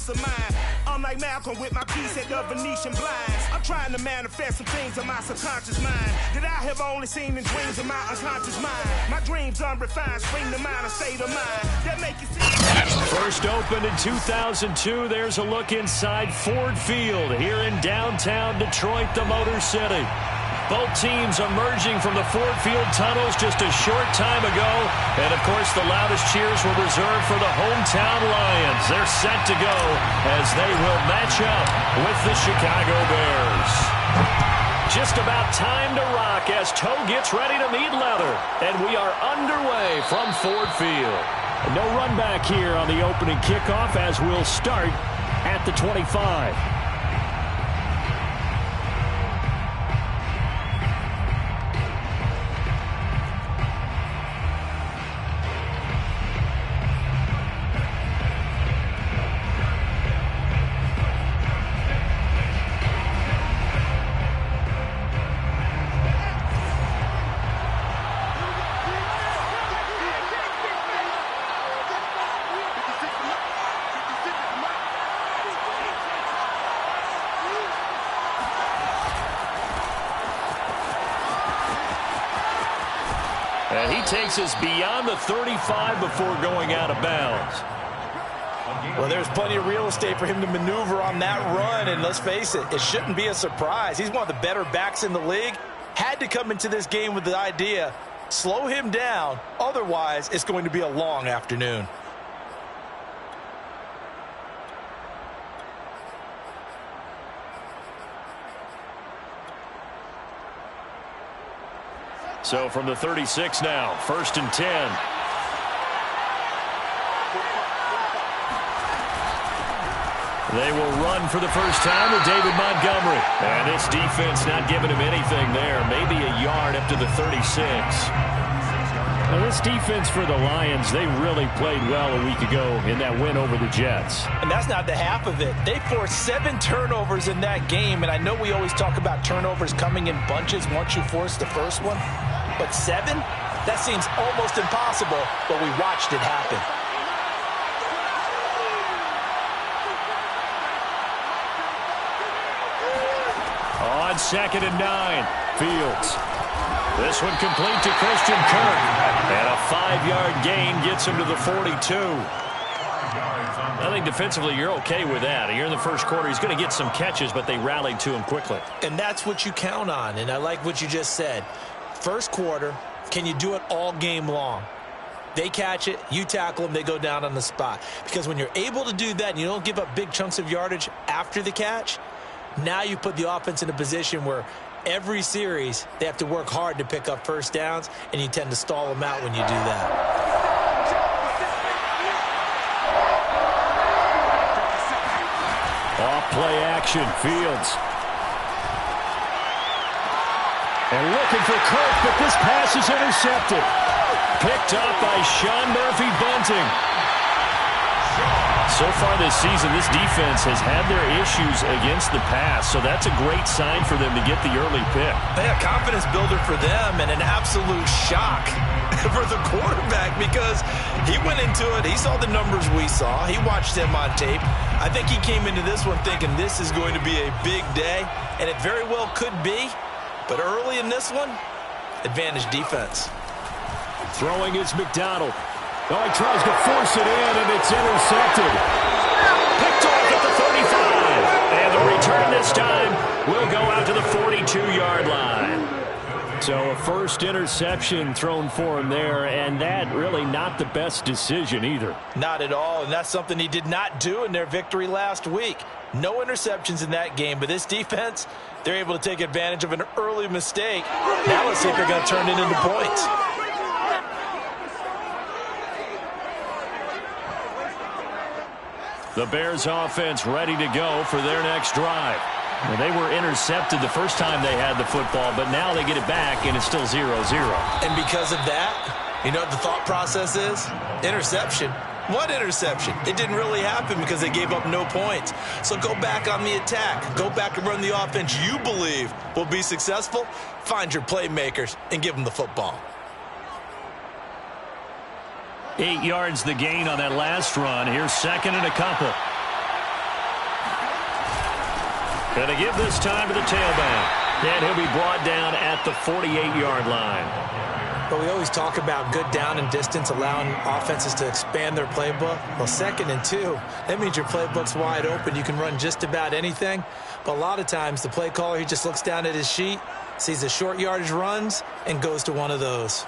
of mind. I'm like Malcolm with my piece at the Venetian blinds. I'm trying to manifest some things in my subconscious mind that I have only seen in dreams of my unconscious mind. My dreams unrefined, spring to mind, a state of mind that make you see. First opened in 2002. There's a look inside Ford Field here in downtown Detroit, the Motor City. Both teams emerging from the Ford Field tunnels just a short time ago. And, of course, the loudest cheers were reserved for the hometown Lions. They're set to go as they will match up with the Chicago Bears. Just about time to rock as toe gets ready to meet leather. And we are underway from Ford Field. No run back here on the opening kickoff as we'll start at the 25. And he takes us beyond the 35 before going out of bounds. Well, there's plenty of real estate for him to maneuver on that run, and let's face it, it shouldn't be a surprise. He's one of the better backs in the league. Had to come into this game with the idea, slow him down, otherwise it's going to be a long afternoon. So from the 36 now, 1st and 10. They will run for the first time with David Montgomery. And this defense not giving him anything there. Maybe a yard up to the 36. Now this defense for the Lions, they really played well a week ago in that win over the Jets. And that's not the half of it. They forced 7 turnovers in that game. And I know we always talk about turnovers coming in bunches once you force the first one. But 7? That seems almost impossible, but we watched it happen. On 2nd and 9, Fields. This one complete to Christian Kirk. And a 5-yard gain gets him to the 42. I think defensively you're okay with that. Here in the first quarter, he's going to get some catches, but they rallied to him quickly. And that's what you count on, and I like what you just said. First quarter, can you do it all game long? They catch it, you tackle them, they go down on the spot. Because when you're able to do that and you don't give up big chunks of yardage after the catch, now you put the offense in a position where every series they have to work hard to pick up first downs, and you tend to stall them out when you do that. Off play action, Fields. And looking for Kirk, but this pass is intercepted. Picked up by Sean Murphy-Bunting. So far this season, this defense has had their issues against the pass, so that's a great sign for them to get the early pick. Yeah, confidence builder for them and an absolute shock for the quarterback because he went into it. He saw the numbers we saw. He watched him on tape. I think he came into this one thinking this is going to be a big day, and it very well could be. But early in this one, advantage defense. Throwing is McDonald. Oh, he tries to force it in, and it's intercepted. Picked off at the 35. And the return this time will go out to the 42-yard line. So a first interception thrown for him there, and that really not the best decision either. Not at all, and that's something he did not do in their victory last week. No interceptions in that game, but this defense, they're able to take advantage of an early mistake. Now let's see if they're going to turn it into points. The Bears offense ready to go for their next drive. Well, they were intercepted the first time they had the football, but now they get it back, and it's still 0-0. And because of that, you know what the thought process is? Interception. What interception? It didn't really happen because they gave up no points. So go back on the attack. Go back and run the offense you believe will be successful. Find your playmakers and give them the football. 8 yards the gain on that last run. Here's 2nd and a couple. Going to give this time to the tailback. And he'll be brought down at the 48-yard line. But we always talk about good down and distance, allowing offenses to expand their playbook. Well, 2nd and 2, that means your playbook's wide open. You can run just about anything. But a lot of times, the play caller, he just looks down at his sheet, sees the short yardage runs, and goes to one of those.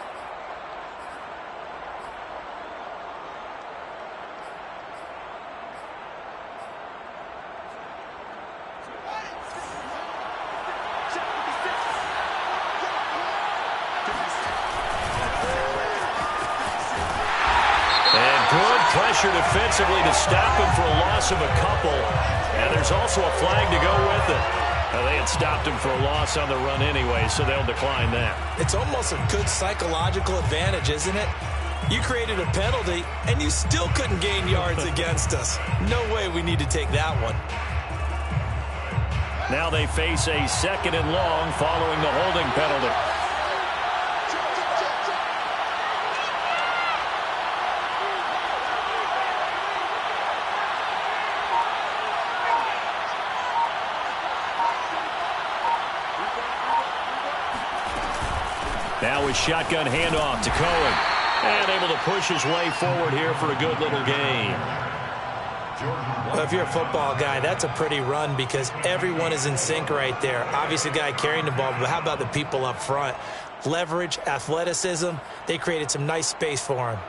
Pressure defensively to stop him for a loss of a couple. And there's also a flag to go with it. They had stopped him for a loss on the run anyway, so they'll decline that. It's almost a good psychological advantage, isn't it? You created a penalty, and you still couldn't gain yards against us. No way we need to take that one. Now they face a 2nd and long following the holding penalty. Now a shotgun handoff to Cohen. And able to push his way forward here for a good little gain. Well, if you're a football guy, that's a pretty run because everyone is in sync right there. Obviously, the guy carrying the ball, but how about the people up front? Leverage, athleticism, they created some nice space for him.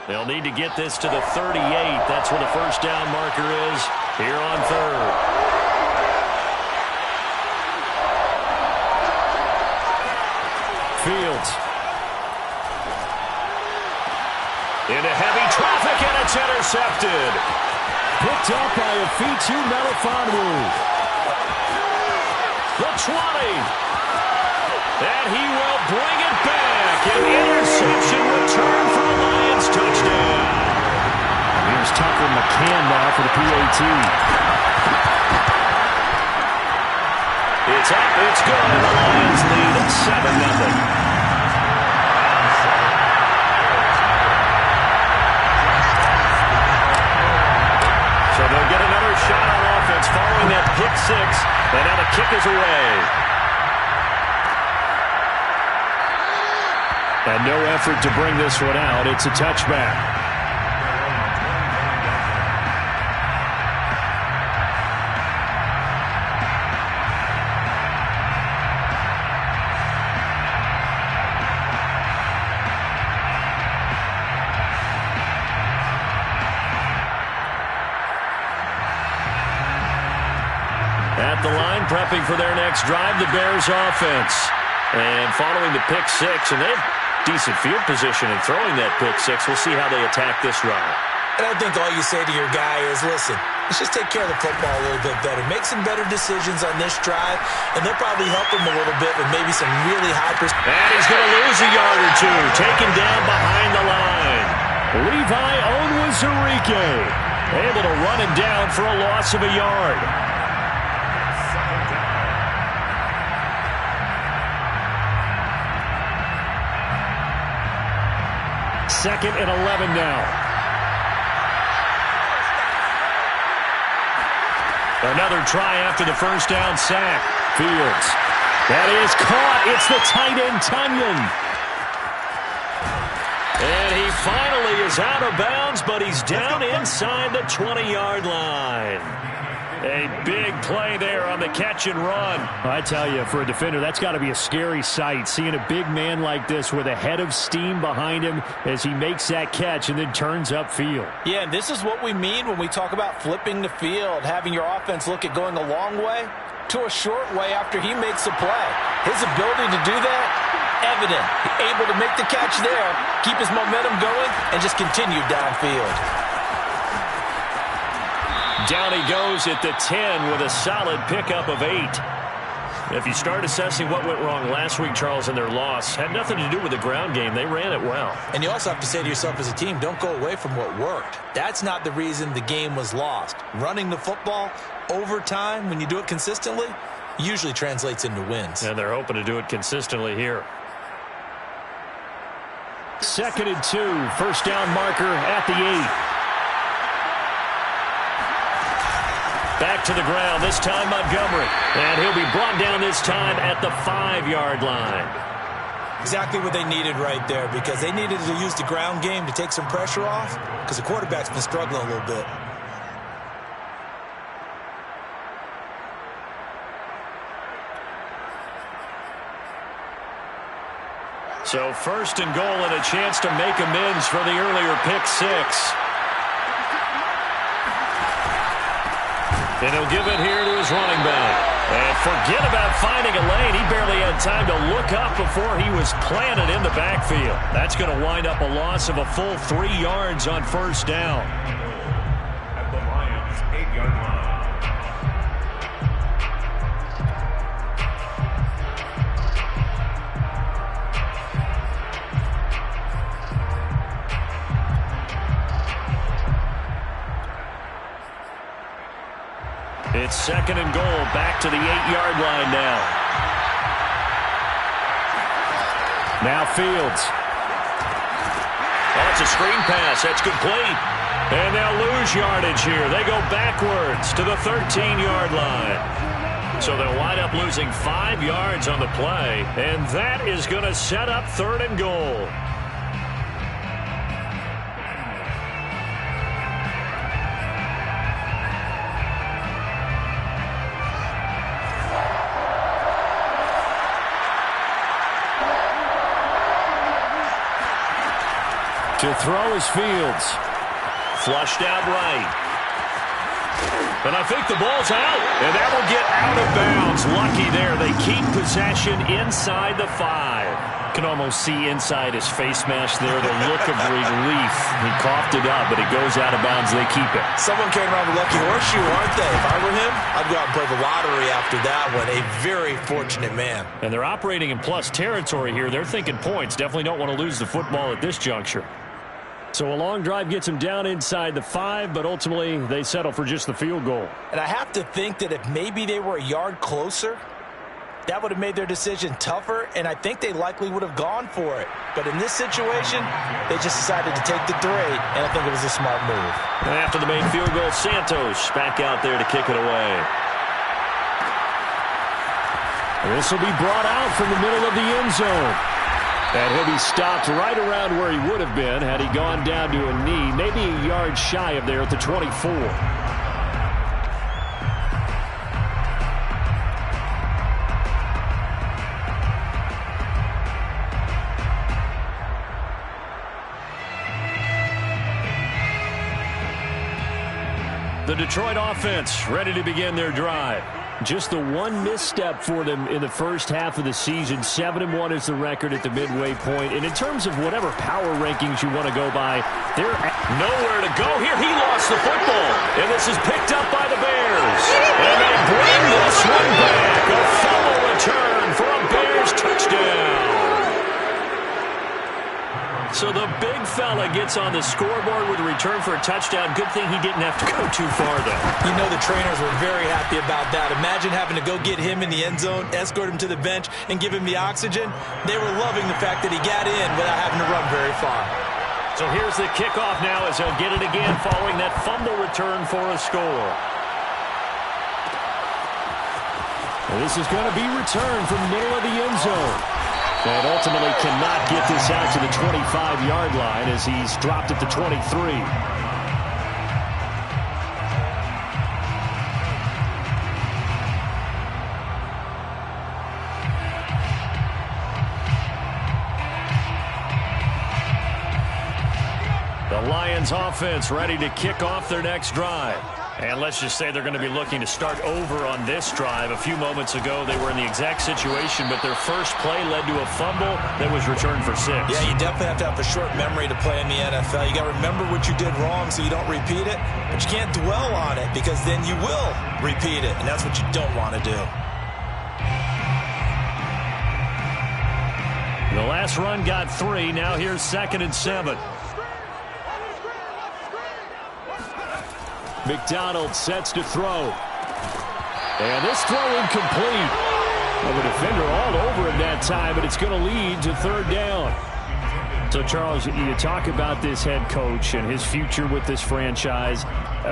They'll need to get this to the 38. That's where the first down marker is here on 3rd. Fields. Into heavy traffic, and it's intercepted. Picked up by a Fitu Melifonwu. The 20. And he will bring it back. An interception return for a Lions touchdown. Here's Tucker McCann now for the PAT. It's up, it's good, and the Lions lead 7-0. So they'll get another shot on offense following that pick 6, and now the kick is away. And no effort to bring this one out. It's a touchback. At the line, prepping for their next drive, the Bears offense. And following the pick 6, and they have decent field position in throwing that pick 6. We'll see how they attack this drive. And I think all you say to your guy is, listen, let's just take care of the football a little bit better. Make some better decisions on this drive, and they'll probably help him a little bit with maybe some really high percent. And he's going to lose a yard or two, taken down behind the line. Levi Onwuzurike able to run him down for a loss of a yard. Second and 11 now. Another try after the first down sack. Fields. That is caught. It's the tight end, Tunyon. And he finally is out of bounds, but he's down inside the 20-yard line. A big play there on the catch and run. I tell you, for a defender, that's got to be a scary sight, seeing a big man like this with a head of steam behind him as he makes that catch and then turns upfield. Yeah, and this is what we mean when we talk about flipping the field, having your offense look at going a long way to a short way after he makes a play. His ability to do that, evident. Able to make the catch there, keep his momentum going, and just continue downfield. Down he goes at the 10 with a solid pickup of 8. If you start assessing what went wrong last week, Charles, in their loss, had nothing to do with the ground game. They ran it well. And you also have to say to yourself as a team, don't go away from what worked. That's not the reason the game was lost. Running the football over time, when you do it consistently, usually translates into wins. And they're hoping to do it consistently here. 2nd and 2. First down marker at the 8. Back to the ground, this time Montgomery. And he'll be brought down this time at the 5-yard line. Exactly what they needed right there, because they needed to use the ground game to take some pressure off, because the quarterback's been struggling a little bit. So 1st and goal and a chance to make amends for the earlier pick 6. And he'll give it here to his running back. And forget about finding a lane. He barely had time to look up before he was planted in the backfield. That's going to wind up a loss of a full 3 yards on 1st down. At the Lions' 8-yard line. It's 2nd and goal, back to the 8-yard line now. Now Fields. Oh, it's a screen pass. That's complete. And they'll lose yardage here. They go backwards to the 13-yard line. So they'll wind up losing 5 yards on the play. And that is going to set up 3rd and goal. To throw is Fields. Flushed out right. And I think the ball's out. And that will get out of bounds. Lucky there. They keep possession inside the 5. Can almost see inside his face mask there the look of relief. He coughed it up, but it goes out of bounds. They keep it. Someone came around with lucky horseshoe, aren't they? If I were him, I'd go out and play the lottery after that one. A very fortunate man. And they're operating in plus territory here. They're thinking points. Definitely don't want to lose the football at this juncture. So a long drive gets them down inside the 5, but ultimately they settle for just the field goal. And I have to think that if maybe they were a yard closer, that would have made their decision tougher, and I think they likely would have gone for it. But in this situation, they just decided to take the 3, and I think it was a smart move. And after the main field goal, Santos back out there to kick it away. This will be brought out from the middle of the end zone. And he'll be stopped right around where he would have been had he gone down to a knee, maybe a yard shy of there at the 24. The Detroit offense ready to begin their drive. Just the one misstep for them in the first half of the season. 7-1 is the record at the midway point. And in terms of whatever power rankings you want to go by, they're nowhere to go here. He lost the football. And this is picked up by the Bears. And they bring this one back. A fumble return for a Bears touchdown. So the big fella gets on the scoreboard with a return for a touchdown. Good thing he didn't have to go too far, though. You know the trainers were very happy about that. Imagine having to go get him in the end zone, escort him to the bench, and give him the oxygen. They were loving the fact that he got in without having to run very far. So here's the kickoff now as they'll get it again following that fumble return for a score. Well, this is going to be returned from the middle of the end zone. And ultimately cannot get this out to the 25-yard line as he's dropped at the 23. The Lions offense ready to kick off their next drive. And let's just say they're going to be looking to start over on this drive. A few moments ago, they were in the exact situation, but their first play led to a fumble that was returned for 6. Yeah, you definitely have to have a short memory to play in the NFL. You got to remember what you did wrong so you don't repeat it, but you can't dwell on it because then you will repeat it, and that's what you don't want to do. The last run got 3. Now here's 2nd and 7. McDonald sets to throw. And this throw incomplete. Well, the defender all over him that time, but it's going to lead to third down. So, Charles, you talk about this head coach and his future with this franchise.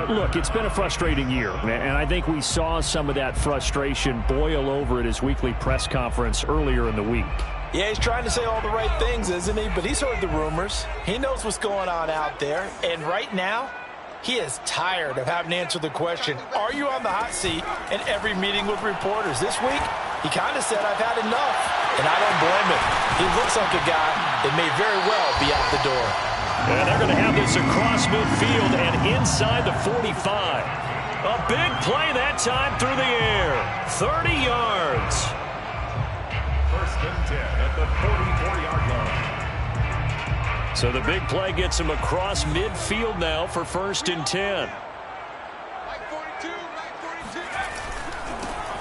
Look, it's been a frustrating year, and I think we saw some of that frustration boil over at his weekly press conference earlier in the week. Yeah, he's trying to say all the right things, isn't he? But he's heard the rumors. He knows what's going on out there. And right now, he is tired of having to answer the question, are you on the hot seat in every meeting with reporters? This week, he kind of said, I've had enough. And I don't blame him. He looks like a guy that may very well be out the door. And they're going to have this across midfield and inside the 45. A big play that time through the air. 30 yards. First and 10 at the 44-yard line. So the big play gets him across midfield now for first and 10.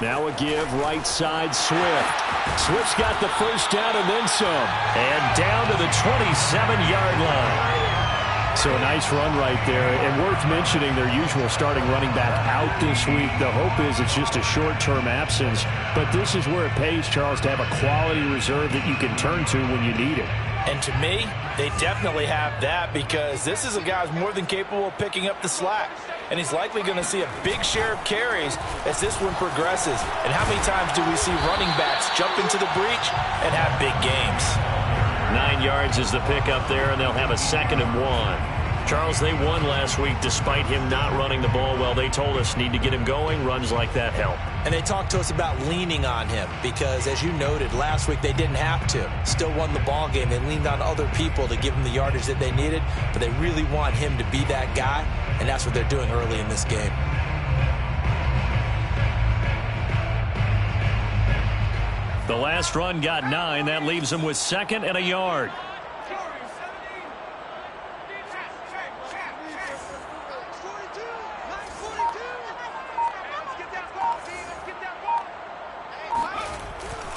Now a give, right side, Swift. Swift's got the first down and then some. And down to the 27-yard line. So a nice run right there. And worth mentioning their usual starting running back out this week. The hope is it's just a short-term absence. But this is where it pays, Charles, to have a quality reserve that you can turn to when you need it. And to me, they definitely have that because this is a guy who's more than capable of picking up the slack. And he's likely going to see a big share of carries as this one progresses. And how many times do we see running backs jump into the breach and have big games? 9 yards is the pickup there, and they'll have a 2nd and 1. Charles, they won last week despite him not running the ball well. They told us need to get him going. Runs like that help. And they talked to us about leaning on him because, as you noted, last week they didn't have to. Still won the ball game. They leaned on other people to give them the yardage that they needed, but they really want him to be that guy, and that's what they're doing early in this game. The last run got 9. That leaves them with 2nd and a yard.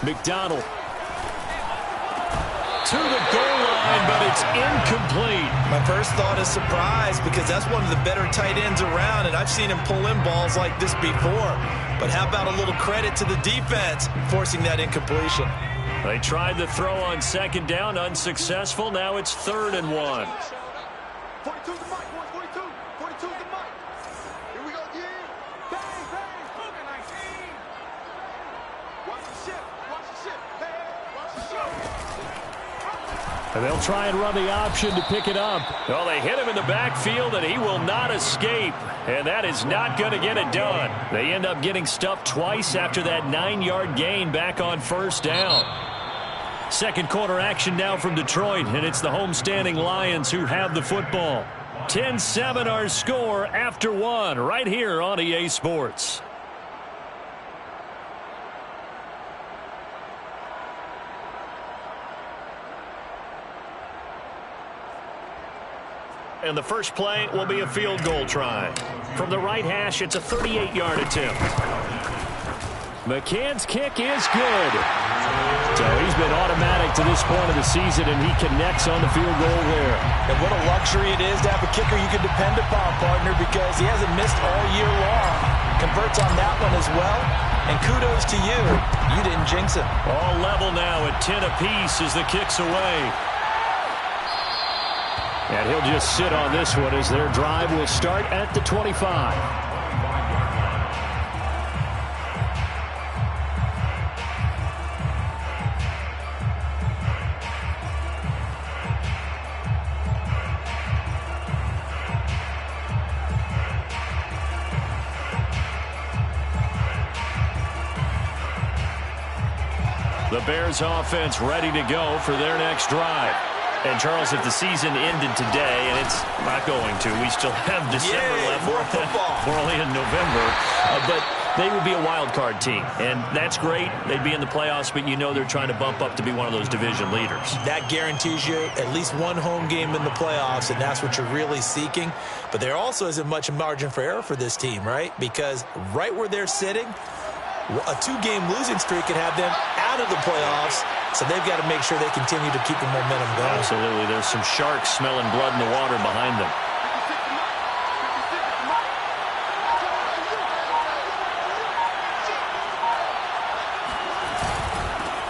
McDonald to the goal line, but it's incomplete. My first thought is surprise because that's one of the better tight ends around, and I've seen him pull in balls like this before. But how about a little credit to the defense forcing that incompletion? They tried the throw on 2nd down, unsuccessful. Now it's 3rd and 1. 42 the mic, 42. 42 the mic. Here we go again. Bang, bang. Poker 19. Watch the ship. Watch the ship. Bang. Watch the ship. And they'll try and run the option to pick it up. Well, they hit him in the backfield, and he will not escape. And that is not going to get it done. They end up getting stuffed twice after that 9-yard gain back on 1st down. Second quarter action now from Detroit, and it's the homestanding Lions who have the football. 10-7 our score after 1 right here on EA Sports. And the first play will be a field goal try. From the right hash, it's a 38-yard attempt. McCann's kick is good. So he's been automatic to this point of the season, and he connects on the field goal there. And what a luxury it is to have a kicker you can depend upon, partner, because he hasn't missed all year long. Converts on that one as well. And kudos to you. You didn't jinx him. All level now at 10 apiece as the kick's away. And he'll just sit on this one as their drive will start at the 25. The Bears offense ready to go for their next drive. And, Charles, if the season ended today, and it's not going to, we still have December left. More football. We're only in November. But they would be a wild card team. And that's great. They'd be in the playoffs, but you know they're trying to bump up to be one of those division leaders. That guarantees you at least one home game in the playoffs, and that's what you're really seeking. But there also isn't much margin for error for this team, right? Because right where they're sitting, a 2-game losing streak could have them out of the playoffs, so they've got to make sure they continue to keep the momentum going. Absolutely. There's some sharks smelling blood in the water behind them.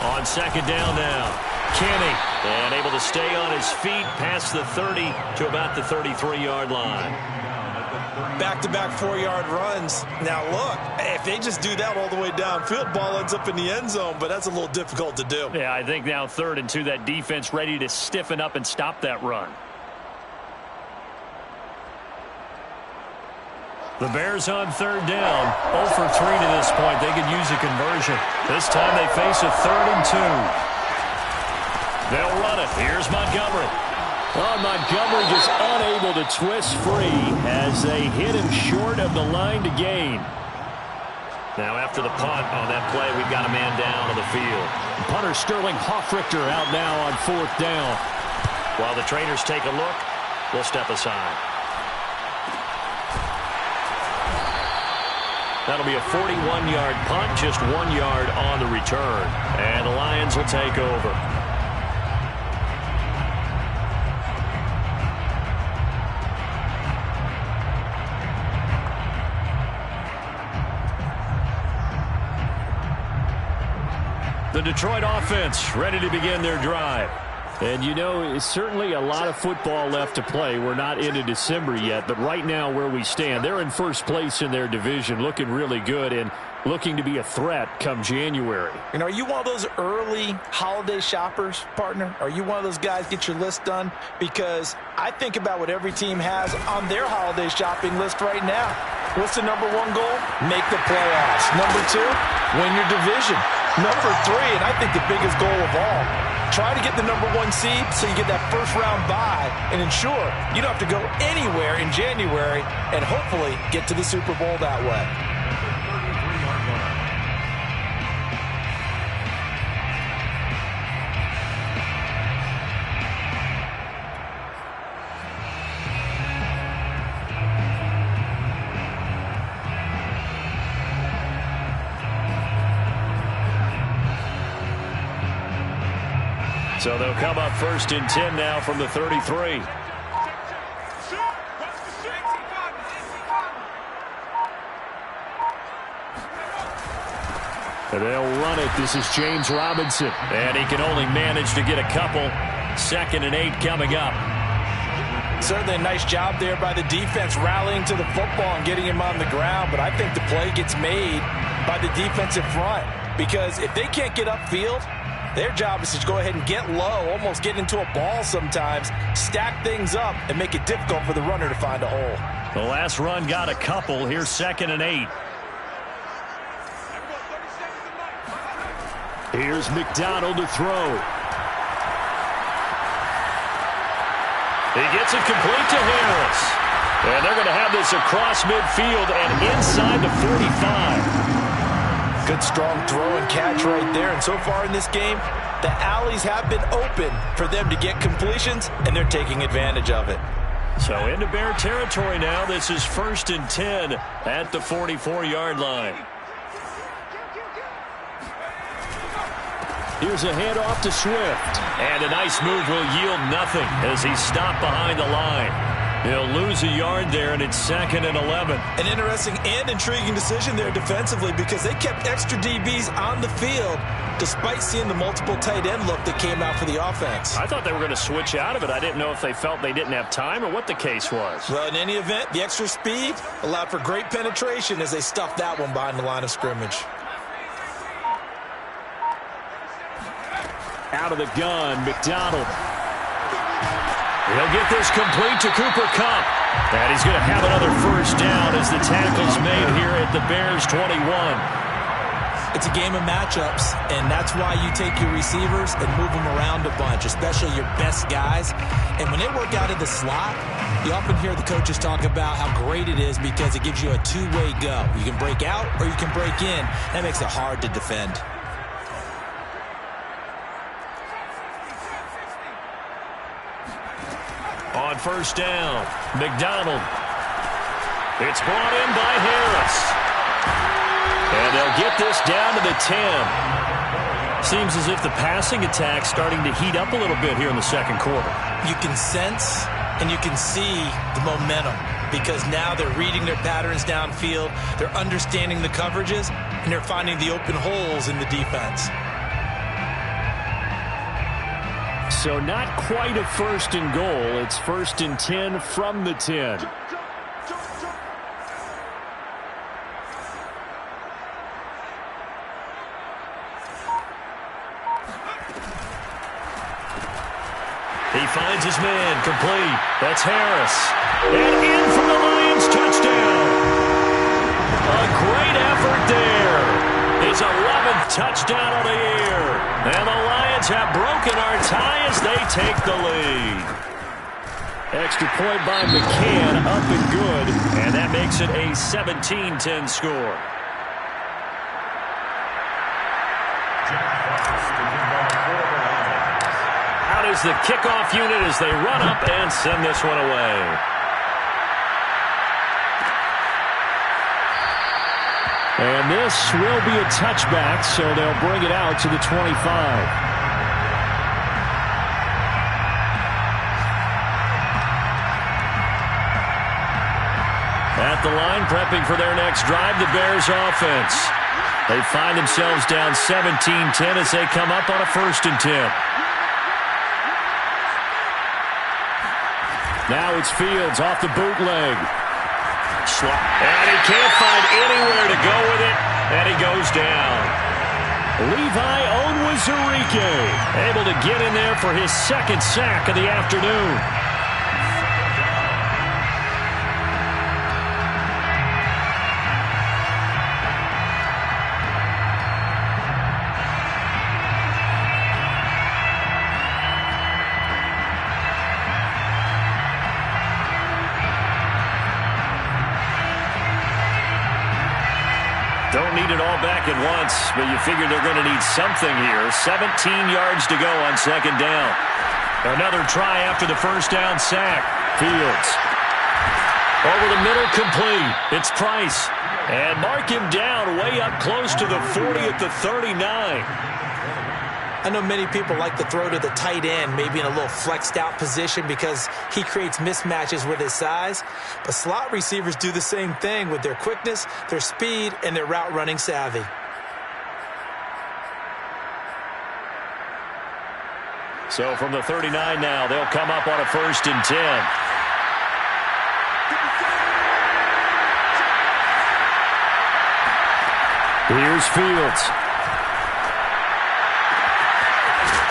On second down now, Kenny, and able to stay on his feet past the 30 to about the 33-yard line. Back-to-back 4-yard runs. Now, look, if they just do that all the way downfield, ball ends up in the end zone, but that's a little difficult to do. Yeah, I think now 3rd and 2, that defense ready to stiffen up and stop that run. The Bears on 3rd down, 0 for 3 to this point. They could use a conversion. This time they face a 3rd and 2. They'll run it. Here's Montgomery. Well, Montgomery just unable to twist free as they hit him short of the line to gain. Now after the punt on that play, we've got a man down on the field. Punter Sterling Hoffrichter out now on 4th down. While the trainers take a look, we'll step aside. That'll be a 41-yard punt, just 1 yard on the return. And the Lions will take over. The Detroit offense ready to begin their drive. And, you know, it's certainly a lot of football left to play. We're not into December yet, but right now where we stand, they're in first place in their division, looking really good and looking to be a threat come January. And are you one of those early holiday shoppers, partner? Are you one of those guys get your list done? Because I think about what every team has on their holiday shopping list right now. What's the number 1 goal? Make the playoffs. Number 2, win your division. Number 3, and I think the biggest goal of all, try to get the number 1 seed so you get that first-round bye and ensure you don't have to go anywhere in January and hopefully get to the Super Bowl that way. So they'll come up 1st and 10 now from the 33. They'll run it. This is James Robinson. And he can only manage to get a couple. 2nd and 8 coming up. Certainly a nice job there by the defense rallying to the football and getting him on the ground. But I think the play gets made by the defensive front. Because if they can't get upfield, their job is to go ahead and get low, almost get into a ball sometimes, stack things up, and make it difficult for the runner to find a hole. The last run got a couple. Here's 2nd and 8. Here's McDonald to throw. He gets it complete to Harris. And they're going to have this across midfield and inside the 45. Good strong throw and catch right there. And so far in this game, the alleys have been open for them to get completions, and they're taking advantage of it. So into Bear territory now. This is 1st and 10 at the 44-yard line. Here's a handoff to Swift. And a nice move will yield nothing as he's stopped behind the line. He'll lose a yard there, and it's 2nd and 11. An interesting and intriguing decision there defensively because they kept extra DBs on the field despite seeing the multiple tight end look that came out for the offense. I thought they were going to switch out of it. I didn't know if they felt they didn't have time or what the case was. Well, in any event, the extra speed allowed for great penetration as they stuffed that one behind the line of scrimmage. Out of the gun, McDonald. He'll get this complete to Cooper Kupp. And he's going to have another first down as the tackle's made here at the Bears 21. It's a game of matchups, and that's why you take your receivers and move them around a bunch, especially your best guys. And when they work out of the slot, you often hear the coaches talk about how great it is because it gives you a two-way go. You can break out or you can break in. That makes it hard to defend. On first down, McDonald. It's brought in by Harris. And they'll get this down to the 10. Seems as if the passing attack's starting to heat up a little bit here in the second quarter. You can sense and you can see the momentum because now they're reading their patterns downfield, they're understanding the coverages, and they're finding the open holes in the defense. So not quite a first and goal. It's 1st and 10 from the 10. He finds his man, complete. That's Harris. And in for the Lions, touchdown. A great effort there. His 11th touchdown of the year. And the Lions have broken our tie as they take the lead. Extra point by McCann, up and good. And that makes it a 17-10 score. Out is the kickoff unit as they run up and send this one away. And this will be a touchback, so they'll bring it out to the 25. At the line, prepping for their next drive, the Bears offense. They find themselves down 17-10 as they come up on a 1st and 10. Now it's Fields off the bootleg. And he can't find anywhere to go with it, and he goes down. Levi Onwuzurike able to get in there for his 2nd sack of the afternoon. Don't need it all back at once, but you figure they're going to need something here. 17 yards to go on 2nd down. Another try after the 1st down sack. Fields. Over the middle, complete. It's Price. And mark him down way up close to the 40 at the 39. I know many people like to throw to the tight end, maybe in a little flexed out position because he creates mismatches with his size. But slot receivers do the same thing with their quickness, their speed, and their route running savvy. So from the 39 now, they'll come up on a 1st and 10. Here's Fields.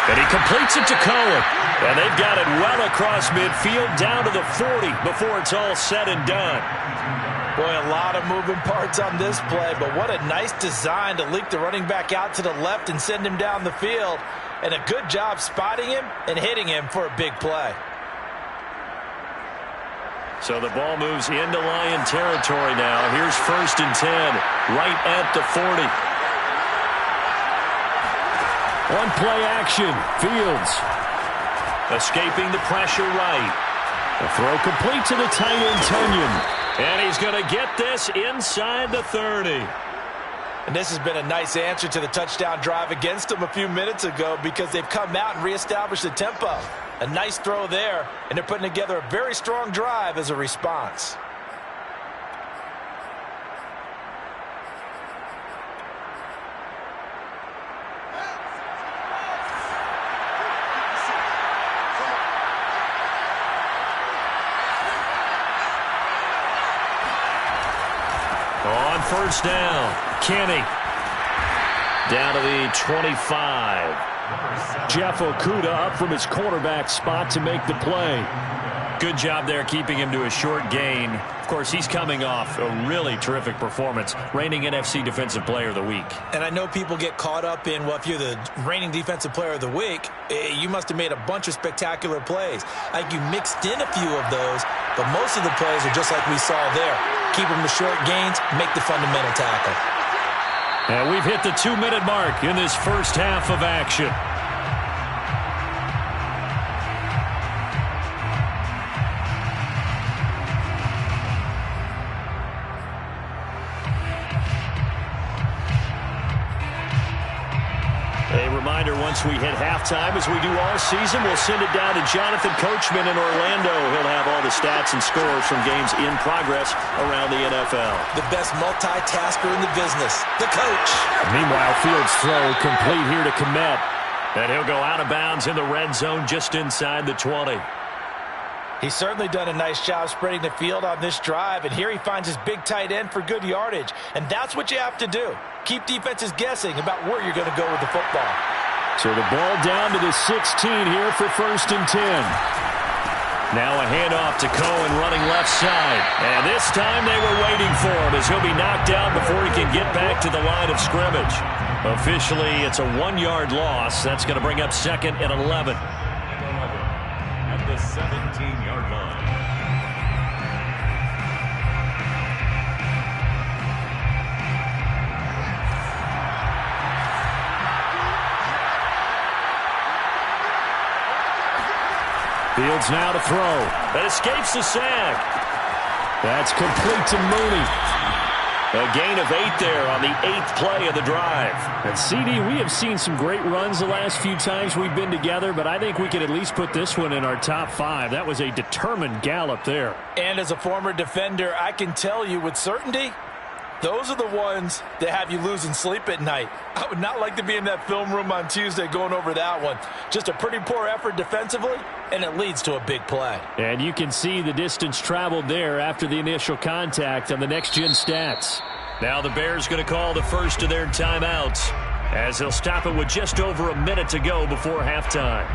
And he completes it to Cohen. And they've got it well across midfield down to the 40 before it's all said and done. Boy, a lot of moving parts on this play, but what a nice design to leak the running back out to the left and send him down the field. And a good job spotting him and hitting him for a big play. So the ball moves into Lion territory now. Here's 1st and 10, right at the 40. On play action, Fields. Escaping the pressure right. A throw complete to the tight end, Tunyon. And he's going to get this inside the 30. And this has been a nice answer to the touchdown drive against them a few minutes ago because they've come out and reestablished the tempo. A nice throw there, and they're putting together a very strong drive as a response. On 1st down, Kenny. Down to the 25. Jeff Okudah up from his quarterback spot to make the play. Good job there keeping him to a short gain. Of course, he's coming off a really terrific performance, reigning NFC Defensive Player of the Week. And I know people get caught up in, well, if you're the reigning Defensive Player of the Week, you must have made a bunch of spectacular plays. I think you mixed in a few of those, but most of the plays are just like we saw there. Keep them to short gains, make the fundamental tackle. And we've hit the 2-minute mark in this first half of action. Reminder, once we hit halftime, as we do all season, we'll send it down to Jonathan Coachman in Orlando. He'll have all the stats and scores from games in progress around the NFL. The best multitasker in the business, the coach. Meanwhile, Fields' throw complete here to Kmet. And he'll go out of bounds in the red zone just inside the 20. He's certainly done a nice job spreading the field on this drive, and here he finds his big tight end for good yardage. And that's what you have to do. Keep defenses guessing about where you're going to go with the football. So the ball down to the 16 here for 1st and 10. Now a handoff to Cohen running left side. And this time they were waiting for him as he'll be knocked down before he can get back to the line of scrimmage. Officially, it's a 1-yard loss. That's going to bring up 2nd and 11. At the 17-yard line. Fields now to throw. That escapes the sack. That's complete to Mooney. A gain of 8 there on the 8th play of the drive. And CD, we have seen some great runs the last few times we've been together, but I think we could at least put this one in our top 5. That was a determined gallop there. And as a former defender, I can tell you with certainty, those are the ones that have you losing sleep at night. I would not like to be in that film room on Tuesday going over that one. Just a pretty poor effort defensively, and it leads to a big play. And you can see the distance traveled there after the initial contact on the next-gen stats. Now the Bears going to call the first of their timeouts as they'll stop it with just over a minute to go before halftime.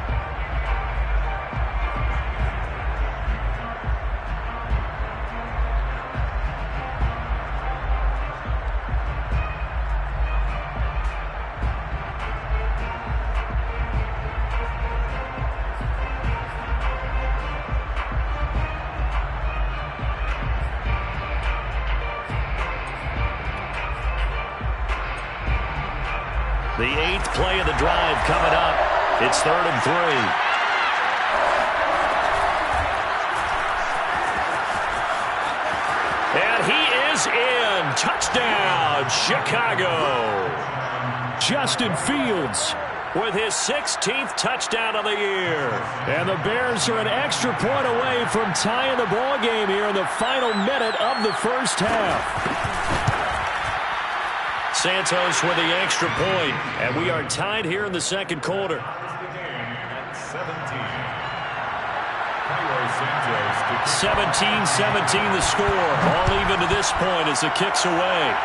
The 8th play of the drive coming up. It's 3rd and 3. And he is in. Touchdown, Chicago. Justin Fields with his 16th touchdown of the year. And the Bears are an extra point away from tying the ball game here in the final minute of the first half. Santos with the extra point, and we are tied here in the second quarter. 17-17 the score. All even to this point as the kick's away.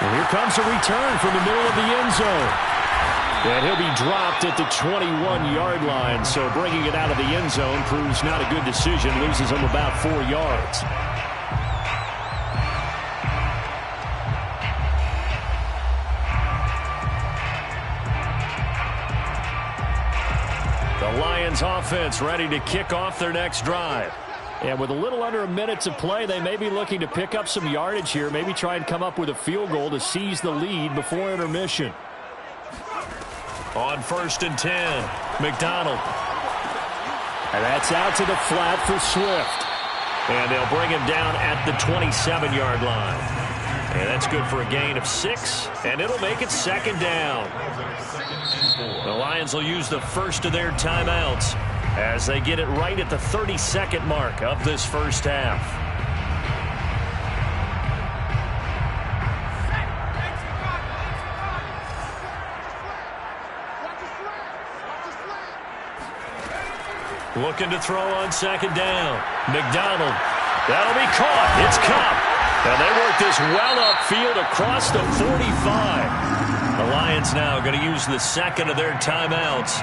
And here comes a return from the middle of the end zone. And he'll be dropped at the 21-yard line, so bringing it out of the end zone proves not a good decision. Loses him about 4 yards. The Lions offense ready to kick off their next drive. And with a little under a minute to play, they may be looking to pick up some yardage here. Maybe try and come up with a field goal to seize the lead before intermission. On 1st and 10, McDonald. And that's out to the flat for Swift. And they'll bring him down at the 27-yard line. And that's good for a gain of 6, and it'll make it 2nd down. The Lions will use the first of their timeouts as they get it right at the 32nd mark of this first half. Looking to throw on 2nd down. McDonald. That'll be caught. It's Cup. And they work this well upfield across the 45. The Lions now going to use the second of their timeouts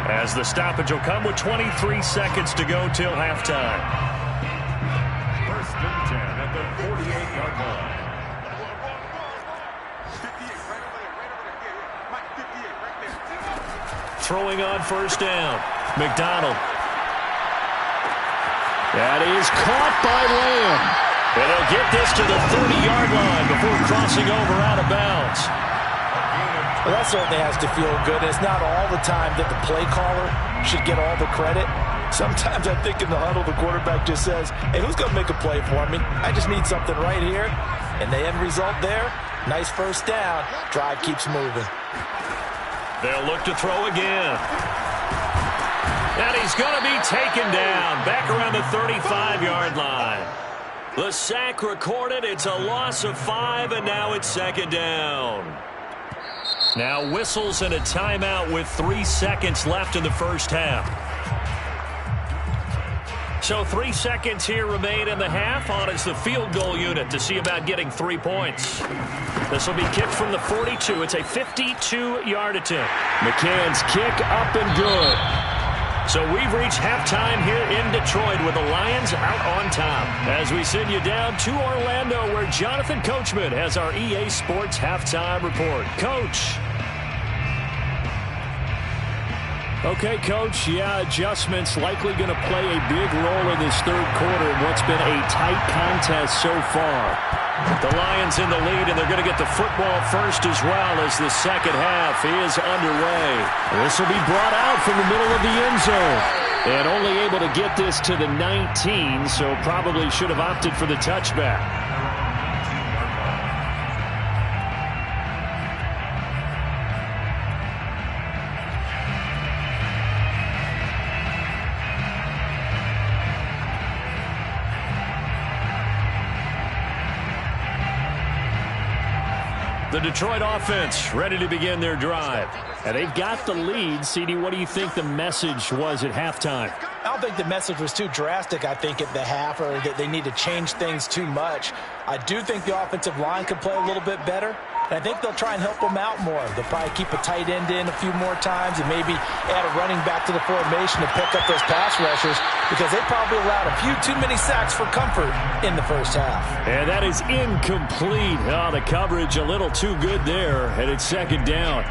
as the stoppage will come with 23 seconds to go till halftime. 1st and 10 at the 48-yard line. Throwing on 1st down. McDonald. That is caught by Lamb. And they'll get this to the 30-yard line before crossing over out of bounds. Well, that certainly has to feel good. It's not all the time that the play caller should get all the credit. Sometimes I think in the huddle, the quarterback just says, hey, who's going to make a play for me? I just need something right here. And the end result there, nice 1st down. Drive keeps moving. They'll look to throw again. And he's going to be taken down back around the 35-yard line. The sack recorded. It's a loss of 5, and now it's 2nd down. Now whistles and a timeout with 3 seconds left in the first half. So 3 seconds here remain in the half. On is the field goal unit to see about getting 3 points. This will be kicked from the 42. It's a 52-yard attempt. McCann's kick up and good. So we've reached halftime here in Detroit with the Lions out on top. As we send you down to Orlando, where Jonathan Coachman has our EA Sports halftime report. Coach. Okay, Coach, adjustments likely going to play a big role in this third quarter in what's been a tight contest so far. The Lions in the lead, and they're going to get the football first as well as the second half is underway. This will be brought out from the middle of the end zone. And only able to get this to the 19, so probably should have opted for the touchback. The Detroit offense ready to begin their drive. And they've got the lead. CD, what do you think the message was at halftime? I don't think the message was too drastic, I think, at the half, or that they need to change things too much. I do think the offensive line could play a little bit better, and I think they'll try and help them out more. They'll probably keep a tight end in a few more times and maybe add a running back to the formation to pick up those pass rushers, because they probably allowed a few too many sacks for comfort in the first half. And that is incomplete. Oh, the coverage a little too good there, and it's second down.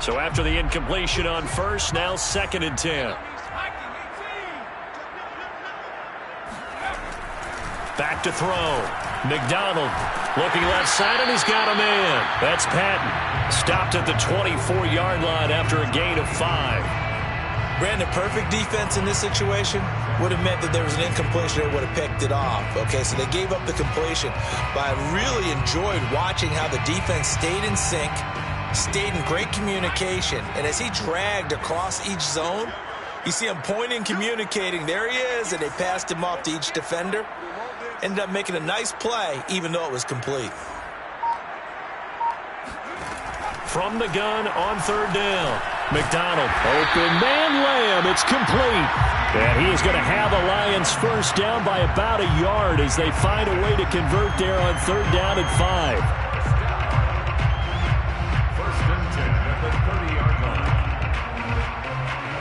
So after the incompletion on first, now 2nd and 10. Back to throw. McDonald looking left side, and he's got a man. That's Patton. Stopped at the 24-yard line after a gain of 5. Brandon, perfect defense in this situation would have meant that there was an incompletion. They would have picked it off. Okay, so they gave up the completion. But I really enjoyed watching how the defense stayed in sync, stayed in great communication. And as he dragged across each zone, you see him pointing, communicating. There he is, and they passed him off to each defender. Ended up making a nice play, even though it was complete. From the gun on 3rd down. McDonald. Open man layup. It's complete. And he is going to have the Lions first down by about a yard as they find a way to convert there on 3rd down and 5.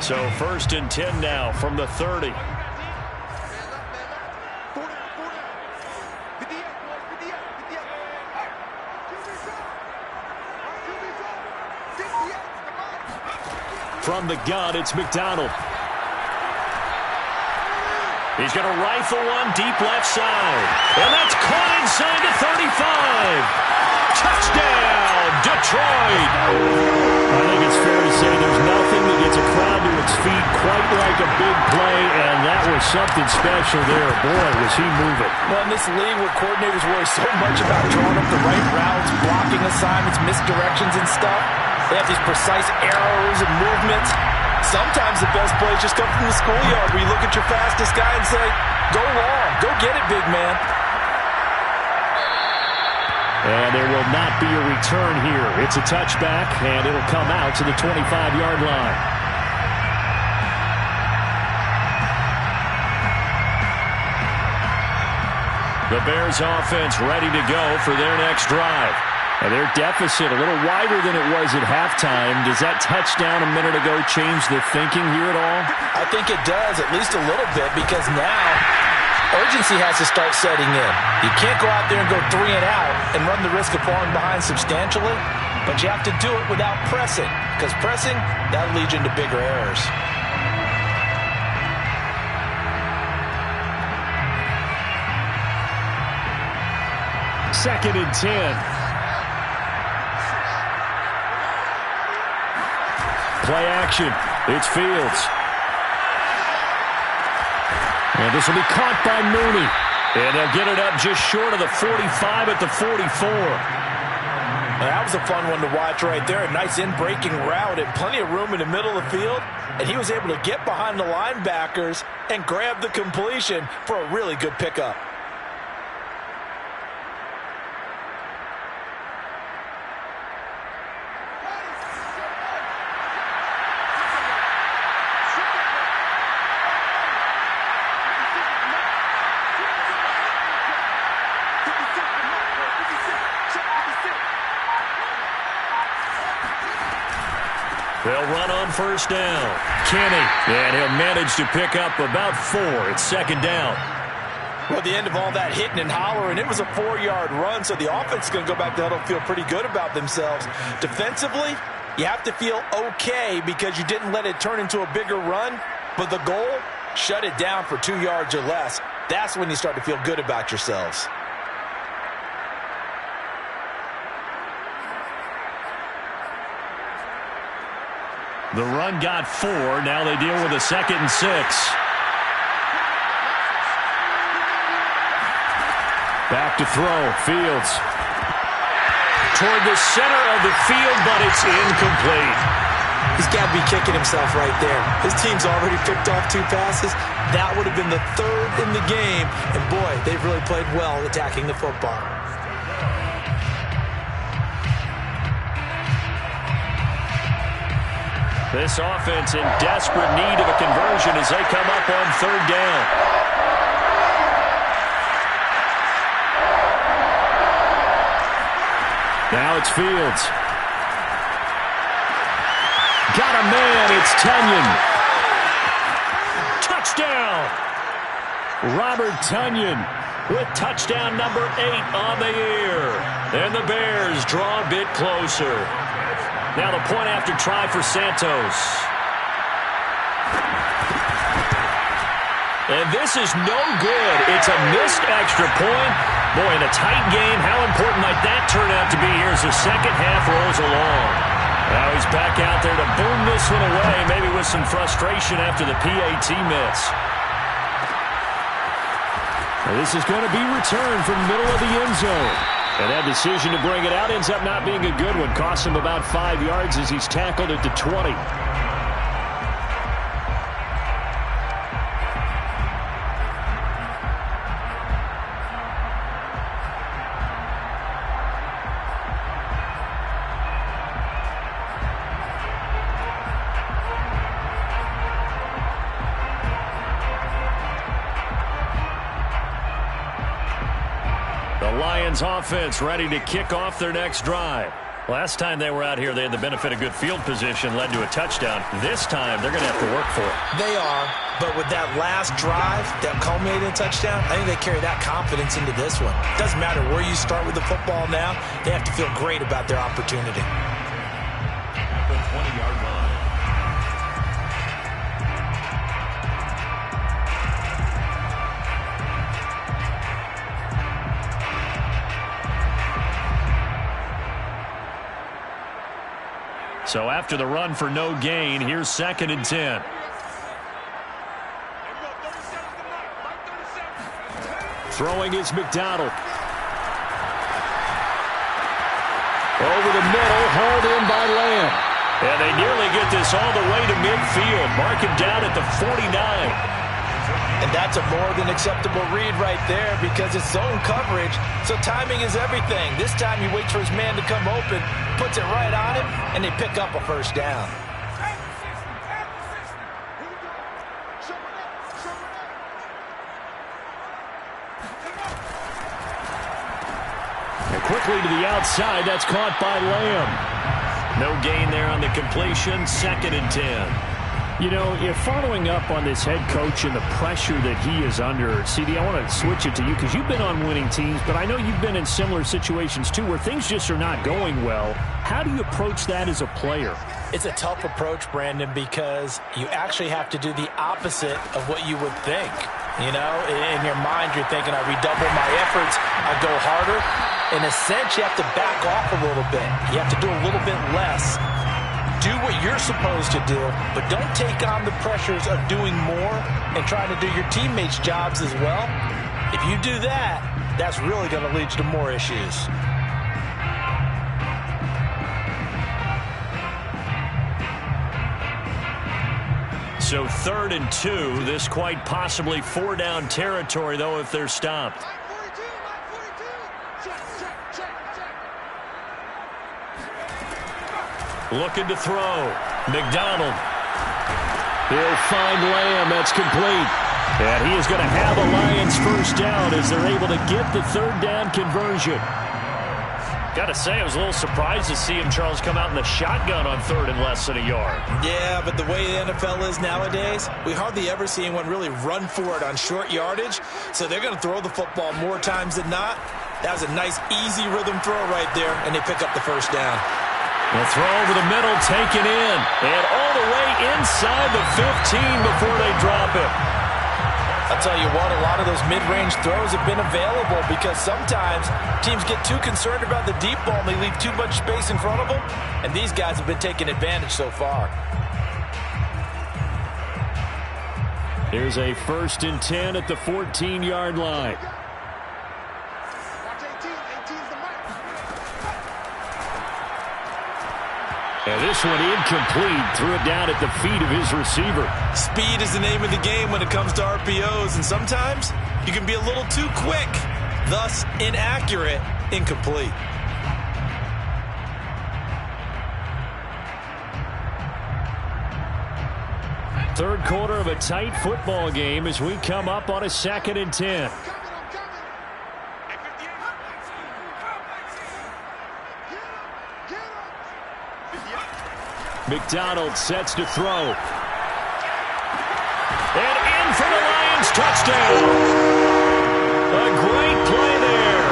So 1st and 10 now from the 30. From the gun, it's McDonald. He's going to rifle one deep left side. And that's caught inside the 35. Touchdown, Detroit. I think it's fair to say there's nothing that gets a crowd to its feet quite like a big play, and that was something special there. Boy, was he moving. Well, in this league where coordinators worry so much about drawing up the right routes, blocking assignments, misdirections and stuff, they have these precise arrows and movements. Sometimes the best plays just come from the schoolyard where you look at your fastest guy and say, go long, go get it, big man. And there will not be a return here. It's a touchback, and it'll come out to the 25-yard line. The Bears offense ready to go for their next drive. And their deficit a little wider than it was at halftime. Does that touchdown a minute ago change the thinking here at all? I think it does, at least a little bit, because now urgency has to start setting in. You can't go out there and go 3 and out and run the risk of falling behind substantially, but you have to do it without pressing, because pressing, that leads you into bigger errors. Second and 10. Play action. It's Fields. And this will be caught by Mooney. And they'll get it up just short of the 45 at the 44. That was a fun one to watch right there. A nice in-breaking route and plenty of room in the middle of the field. And he was able to get behind the linebackers and grab the completion for a really good pickup. They'll run on first down. Kenny, and he'll manage to pick up about 4. It's second down. Well, at the end of all that hitting and hollering, it was a 4-yard run, so the offense is going to go back to huddle, feel pretty good about themselves. Defensively, you have to feel okay because you didn't let it turn into a bigger run, but the goal, shut it down for 2 yards or less. That's when you start to feel good about yourselves. The run got 4. Now they deal with a 2nd and 6. Back to throw. Fields. Toward the center of the field, but it's incomplete. He's got to be kicking himself right there. His team's already picked off 2 passes. That would have been the 3rd in the game. And, boy, they've really played well attacking the football. This offense in desperate need of a conversion as they come up on 3rd down. Now it's Fields. Got a man. It's Tonyan. Touchdown. Robert Tonyan with touchdown number 8 on the year. And the Bears draw a bit closer. Now the point after try for Santos. And this is no good. It's a missed extra point. Boy, in a tight game, how important might that turn out to be here as the second half rolls along. Now he's back out there to boom this one away, maybe with some frustration after the PAT miss. Now this is going to be returned from the middle of the end zone. And that decision to bring it out ends up not being a good one. Costs him about 5 yards as he's tackled at the 20. Lions offense ready to kick off their next drive. Last time they were out here, they had the benefit of good field position, led to a touchdown. This time, they're going to have to work for it. They are, but with that last drive that culminated in a touchdown, I think they carry that confidence into this one. It doesn't matter where you start with the football now. They have to feel great about their opportunity. The 20-yard line. So after the run for no gain, here's 2nd and 10. Throwing is McDonald. Over the middle, hauled in by Lamb. And they nearly get this all the way to midfield. Mark him down at the 49. And that's a more than acceptable read right there because it's zone coverage, so timing is everything. This time he waits for his man to come open, puts it right on him, and they pick up a first down. And quickly to the outside, that's caught by Lamb. No gain there on the completion, 2nd and 10. You know, if following up on this head coach and the pressure that he is under, CD, I want to switch it to you because you've been on winning teams, but I know you've been in similar situations too where things just are not going well. How do you approach that as a player? It's a tough approach, Brandon, because you actually have to do the opposite of what you would think. You know, in your mind, you're thinking, I redouble my efforts, I go harder. In a sense, you have to back off a little bit. You have to do a little bit less. Do what you're supposed to do, but don't take on the pressures of doing more and trying to do your teammates' jobs as well. If you do that, that's really going to lead to more issues. So 3rd and 2. This quite possibly 4-down territory, though, if they're stopped. Looking to throw. McDonald. He'll find Lamb. That's complete. And he is going to have a Lions first down as they're able to get the 3rd down conversion. Got to say, I was a little surprised to see him, Charles, come out in the shotgun on 3rd and less than a yard. Yeah, but the way the NFL is nowadays, we hardly ever see anyone really run for it on short yardage. So they're going to throw the football more times than not. That was a nice, easy rhythm throw right there, and they pick up the first down. The throw over the middle, taken in, and all the way inside the 15 before they drop it. I'll tell you what, a lot of those mid-range throws have been available because sometimes teams get too concerned about the deep ball and they leave too much space in front of them, and these guys have been taking advantage so far. Here's a 1st and 10 at the 14-yard line. And this one incomplete. Threw it down at the feet of his receiver. Speed is the name of the game when it comes to RPOs, and sometimes you can be a little too quick, thus inaccurate, incomplete. Third quarter of a tight football game as we come up on a 2nd and 10. McDonald sets to throw. And in for the Lions touchdown. A great play there.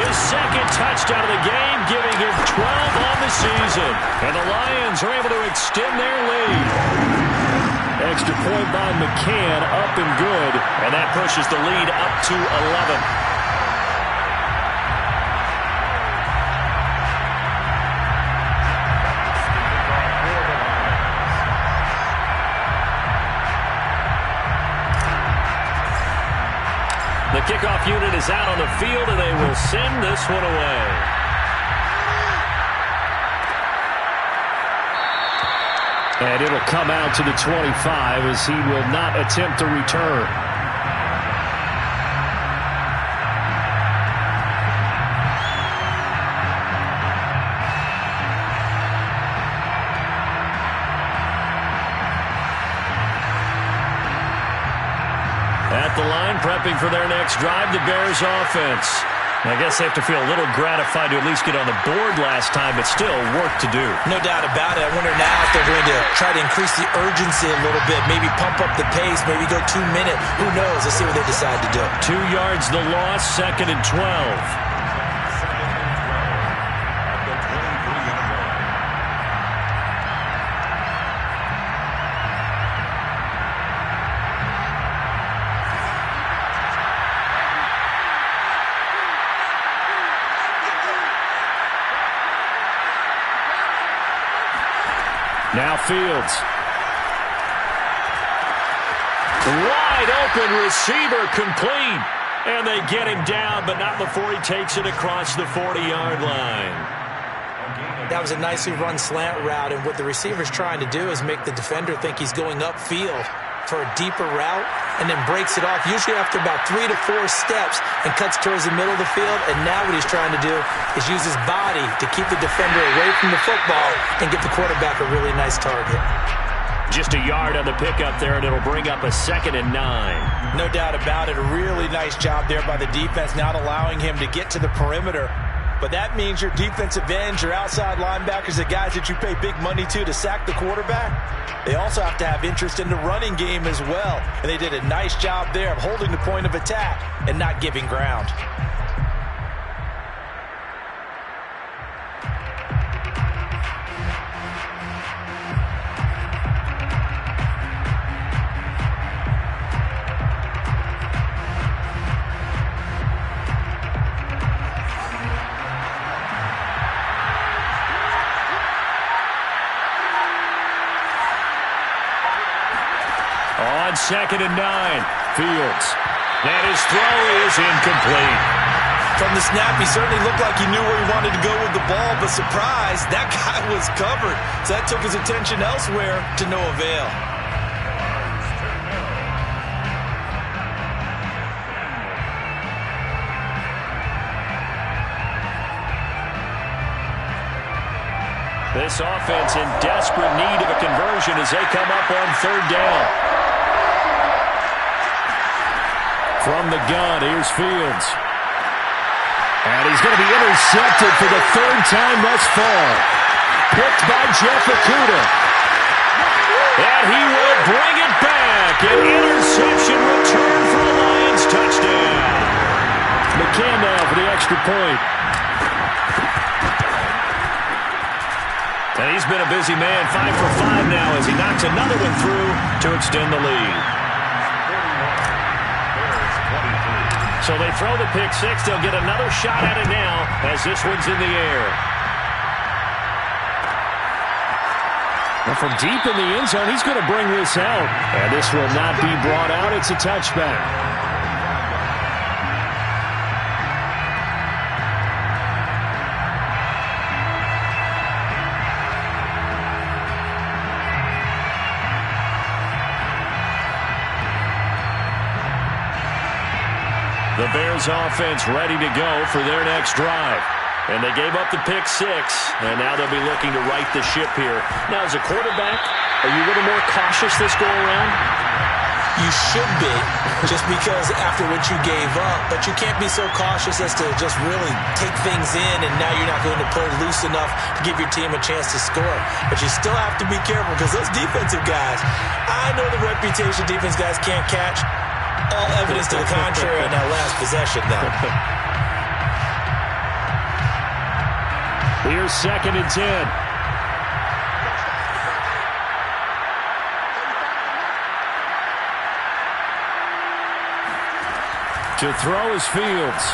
His 2nd touchdown of the game, giving him 12 on the season. And the Lions are able to extend their lead. Extra point by McCann, up and good. And that pushes the lead up to 11. The kickoff unit is out on the field, and they will send this one away. And it'll come out to the 25 as he will not attempt to return. At the line, prepping for their next drive, the Bears offense. I guess they have to feel a little gratified to at least get on the board last time, but still work to do. No doubt about it. I wonder now if they're going to try to increase the urgency a little bit, maybe pump up the pace, maybe go 2 minute. Who knows? Let's see what they decide to do. 2 yards the loss, 2nd and 12. Now Fields. Wide open receiver, complete. And they get him down, but not before he takes it across the 40-yard line. That was a nicely run slant route, and what the receiver's trying to do is make the defender think he's going upfield for a deeper route and then breaks it off, usually after about 3 to 4 steps, and cuts towards the middle of the field. And now what he's trying to do is use his body to keep the defender away from the football and give the quarterback a really nice target. Just a yard on the pickup there, and it'll bring up a 2nd and 9. No doubt about it. A really nice job there by the defense, not allowing him to get to the perimeter. But that means your defensive ends, your outside linebackers, the guys that you pay big money to sack the quarterback, they also have to have interest in the running game as well. And they did a nice job there of holding the point of attack and not giving ground. On 2nd and 9, Fields. And his throw is incomplete. From the snap, he certainly looked like he knew where he wanted to go with the ball, but surprise, that guy was covered. So that took his attention elsewhere to no avail. This offense in desperate need of a conversion as they come up on third down. From the gun, here's Fields. And he's going to be intercepted for the third time thus far. Picked by Wk10. And he will bring it back. An interception return for a Lions touchdown. McCann now for the extra point. And he's been a busy man, 5 for 5 now as he knocks another one through to extend the lead. So they throw the pick six. They'll get another shot at it now as this one's in the air. Well, from deep in the end zone, he's going to bring this out. And this will not be brought out. It's a touchback. The Bears offense ready to go for their next drive. And they gave up the pick six, and now they'll be looking to right the ship here. Now, as a quarterback, are you a little more cautious this go-around? You should be, just because after what you gave up. But you can't be so cautious as to just really take things in, and now you're not going to play loose enough to give your team a chance to score. But you still have to be careful because those defensive guys, I know the reputation defense guys can't catch. All evidence to the contrary on that last possession, though. Here's 2nd and 10. To throw is Fields.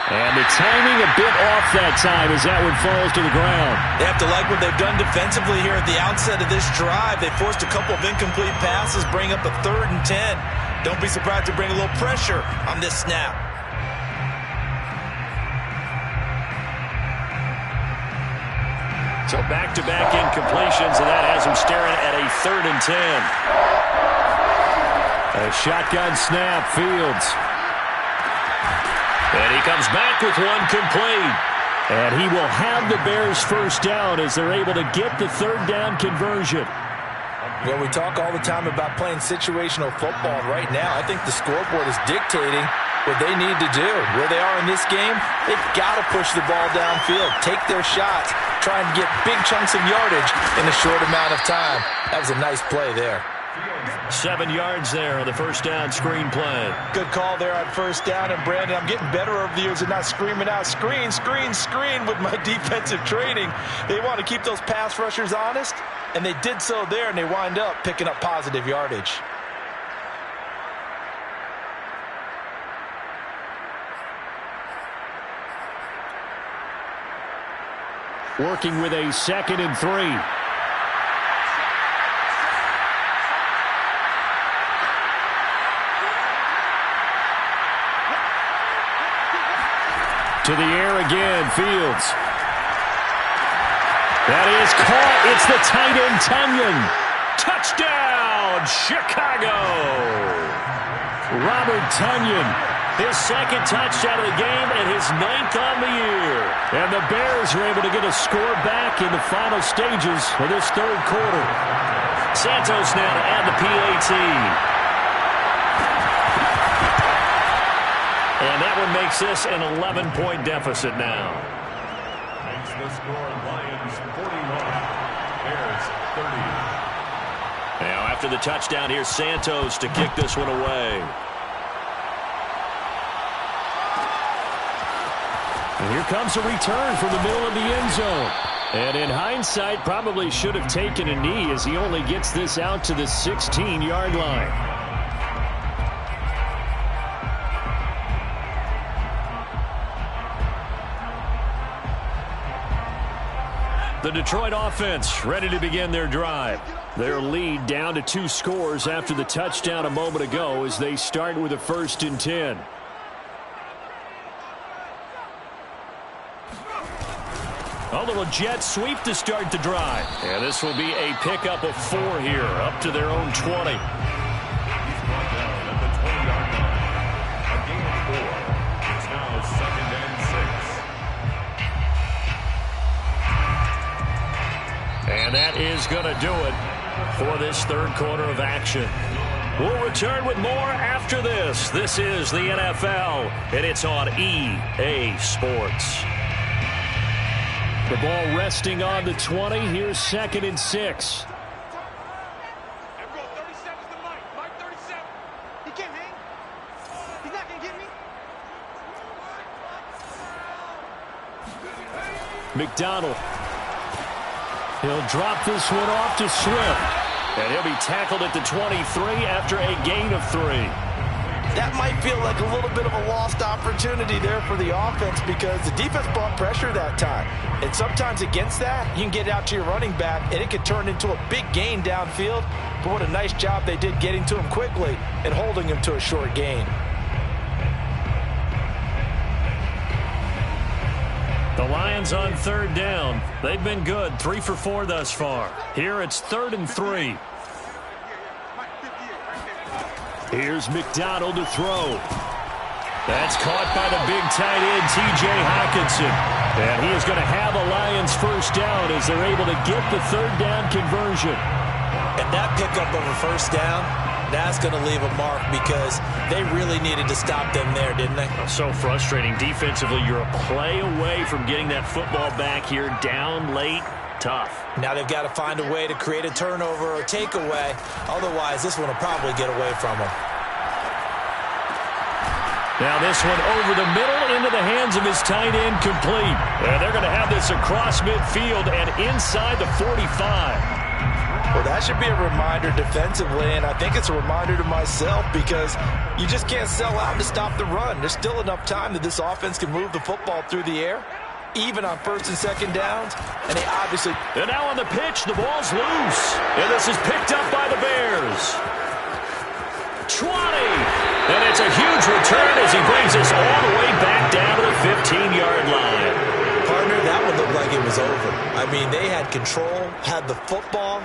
And the timing a bit off that time as that one falls to the ground. They have to like what they've done defensively here at the outset of this drive. They forced a couple of incomplete passes, bring up a 3rd and 10. Don't be surprised to bring a little pressure on this snap. So back-to-back incompletions, and that has him staring at a 3rd and 10. A shotgun snap, Fields. And he comes back with one complete. And he will have the Bears first down as they're able to get the 3rd down conversion. Well, we talk all the time about playing situational football. Right now, I think the scoreboard is dictating what they need to do. Where they are in this game, they've got to push the ball downfield, take their shots, try and get big chunks of yardage in a short amount of time. That was a nice play there. 7 yards there on the first down screen play. Good call there on first down. And, Brandon, I'm getting better over the years and not screaming out, screen, screen, screen with my defensive training. They want to keep those pass rushers honest, and they did so there, and they wind up picking up positive yardage. Working with a 2nd and 3. To the air again, Fields. That is caught. It's the tight end, Tunyon. Touchdown, Chicago. Robert Tunyon, his 2nd touchdown of the game and his 9th on the year. And the Bears are able to get a score back in the final stages of this 3rd quarter. Santos now to add the PAT. And that one makes this an 11-point deficit now. Makes the score Lions 41, Bears 30. Now after the touchdown, here's Santos to kick this one away. And here comes a return from the middle of the end zone. And in hindsight, probably should have taken a knee as he only gets this out to the 16-yard line. The Detroit offense ready to begin their drive. Their lead down to 2 scores after the touchdown a moment ago as they start with a 1st and 10. A little jet sweep to start the drive. And this will be a pickup of 4 here, up to their own 20. He's brought down at the 20-yard line. A gain of 4. It's now 2nd and 6. And that is going to do it for this third quarter of action. We'll return with more after this. This is the NFL, and it's on EA Sports. The ball resting on the 20. Here's 2nd and 6. McDonald. He'll drop this one off to Swift. And he'll be tackled at the 23 after a gain of 3. That might feel like a little bit of a lost opportunity there for the offense because the defense brought pressure that time. And sometimes against that, you can get out to your running back, and it could turn into a big gain downfield. But what a nice job they did getting to him quickly and holding him to a short gain. The Lions on 3rd down. They've been good, 3 for 4 thus far. Here it's 3rd and 3. Here's McDonald to throw. That's caught by the big tight end, T.J. Hockenson. And he is going to have a Lions first down as they're able to get the 3rd down conversion. And that pickup of a first down, that's going to leave a mark because they really needed to stop them there, didn't they? So frustrating. Defensively, you're a play away from getting that football back here down late. Tough. Now they've got to find a way to create a turnover or takeaway. Otherwise, this one will probably get away from them. Now this one over the middle into the hands of his tight end, complete. And they're going to have this across midfield and inside the 45. Well, that should be a reminder defensively, and I think it's a reminder to myself because you just can't sell out to stop the run. There's still enough time that this offense can move the football through the air, even on 1st and 2nd downs, and they obviously... And now on the pitch, the ball's loose. And this is picked up by the Bears. 20. And it's a huge return as he brings us all the way back down to the 15-yard line. Partner, that one looked like it was over. I mean, they had control, had the football,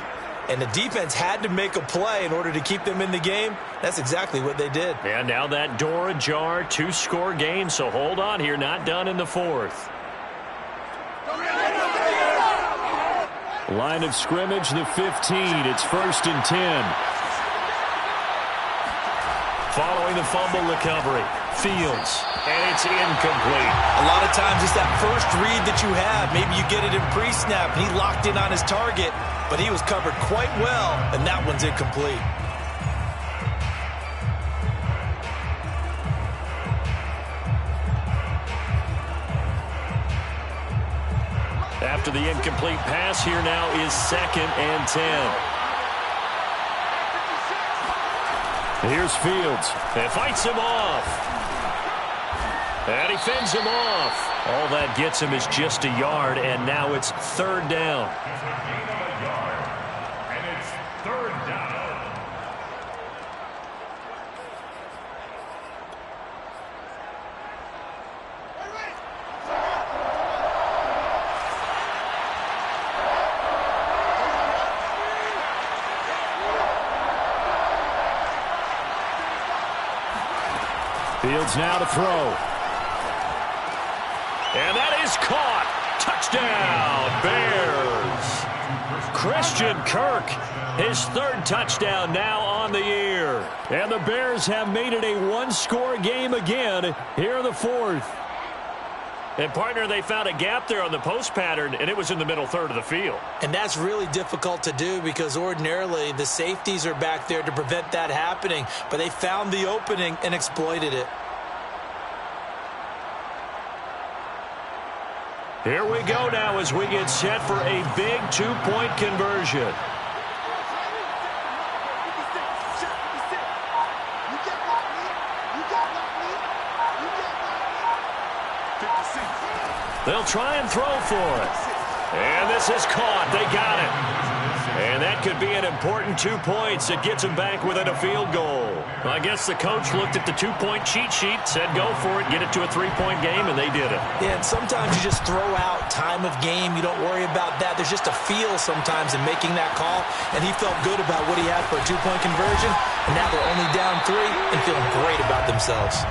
and the defense had to make a play in order to keep them in the game. That's exactly what they did. And now that door ajar, 2-score game, so hold on here, not done in the 4th. Line of scrimmage, the 15. It's 1st and 10. Following the fumble recovery, Fields, and it's incomplete. A lot of times it's that first read that you have. Maybe you get it in pre-snap, and he locked in on his target, but he was covered quite well, and that one's incomplete. After the incomplete pass, here now is 2nd and 10. Here's Fields. And fights him off. And he fends him off. All that gets him is just a yard, and now it's 3rd down. And it's 3rd down. Fields now to throw. And that is caught. Touchdown, Bears. Christian Kirk, his 3rd touchdown now on the year. And the Bears have made it a 1-score game again here in the 4th. And, partner, they found a gap there on the post pattern, and it was in the middle 3rd of the field. And that's really difficult to do because ordinarily the safeties are back there to prevent that happening. But they found the opening and exploited it. Here we go now as we get set for a big 2-point conversion. They'll try and throw for it. And this is caught. They got it. And that could be an important 2 points. It gets them back within a field goal. I guess the coach looked at the 2-point cheat sheet, said go for it, get it to a 3-point game, and they did it. Yeah, and sometimes you just throw out time of game. You don't worry about that. There's just a feel sometimes in making that call, and he felt good about what he had for a 2-point conversion, and now they're only down 3 and feeling great about themselves.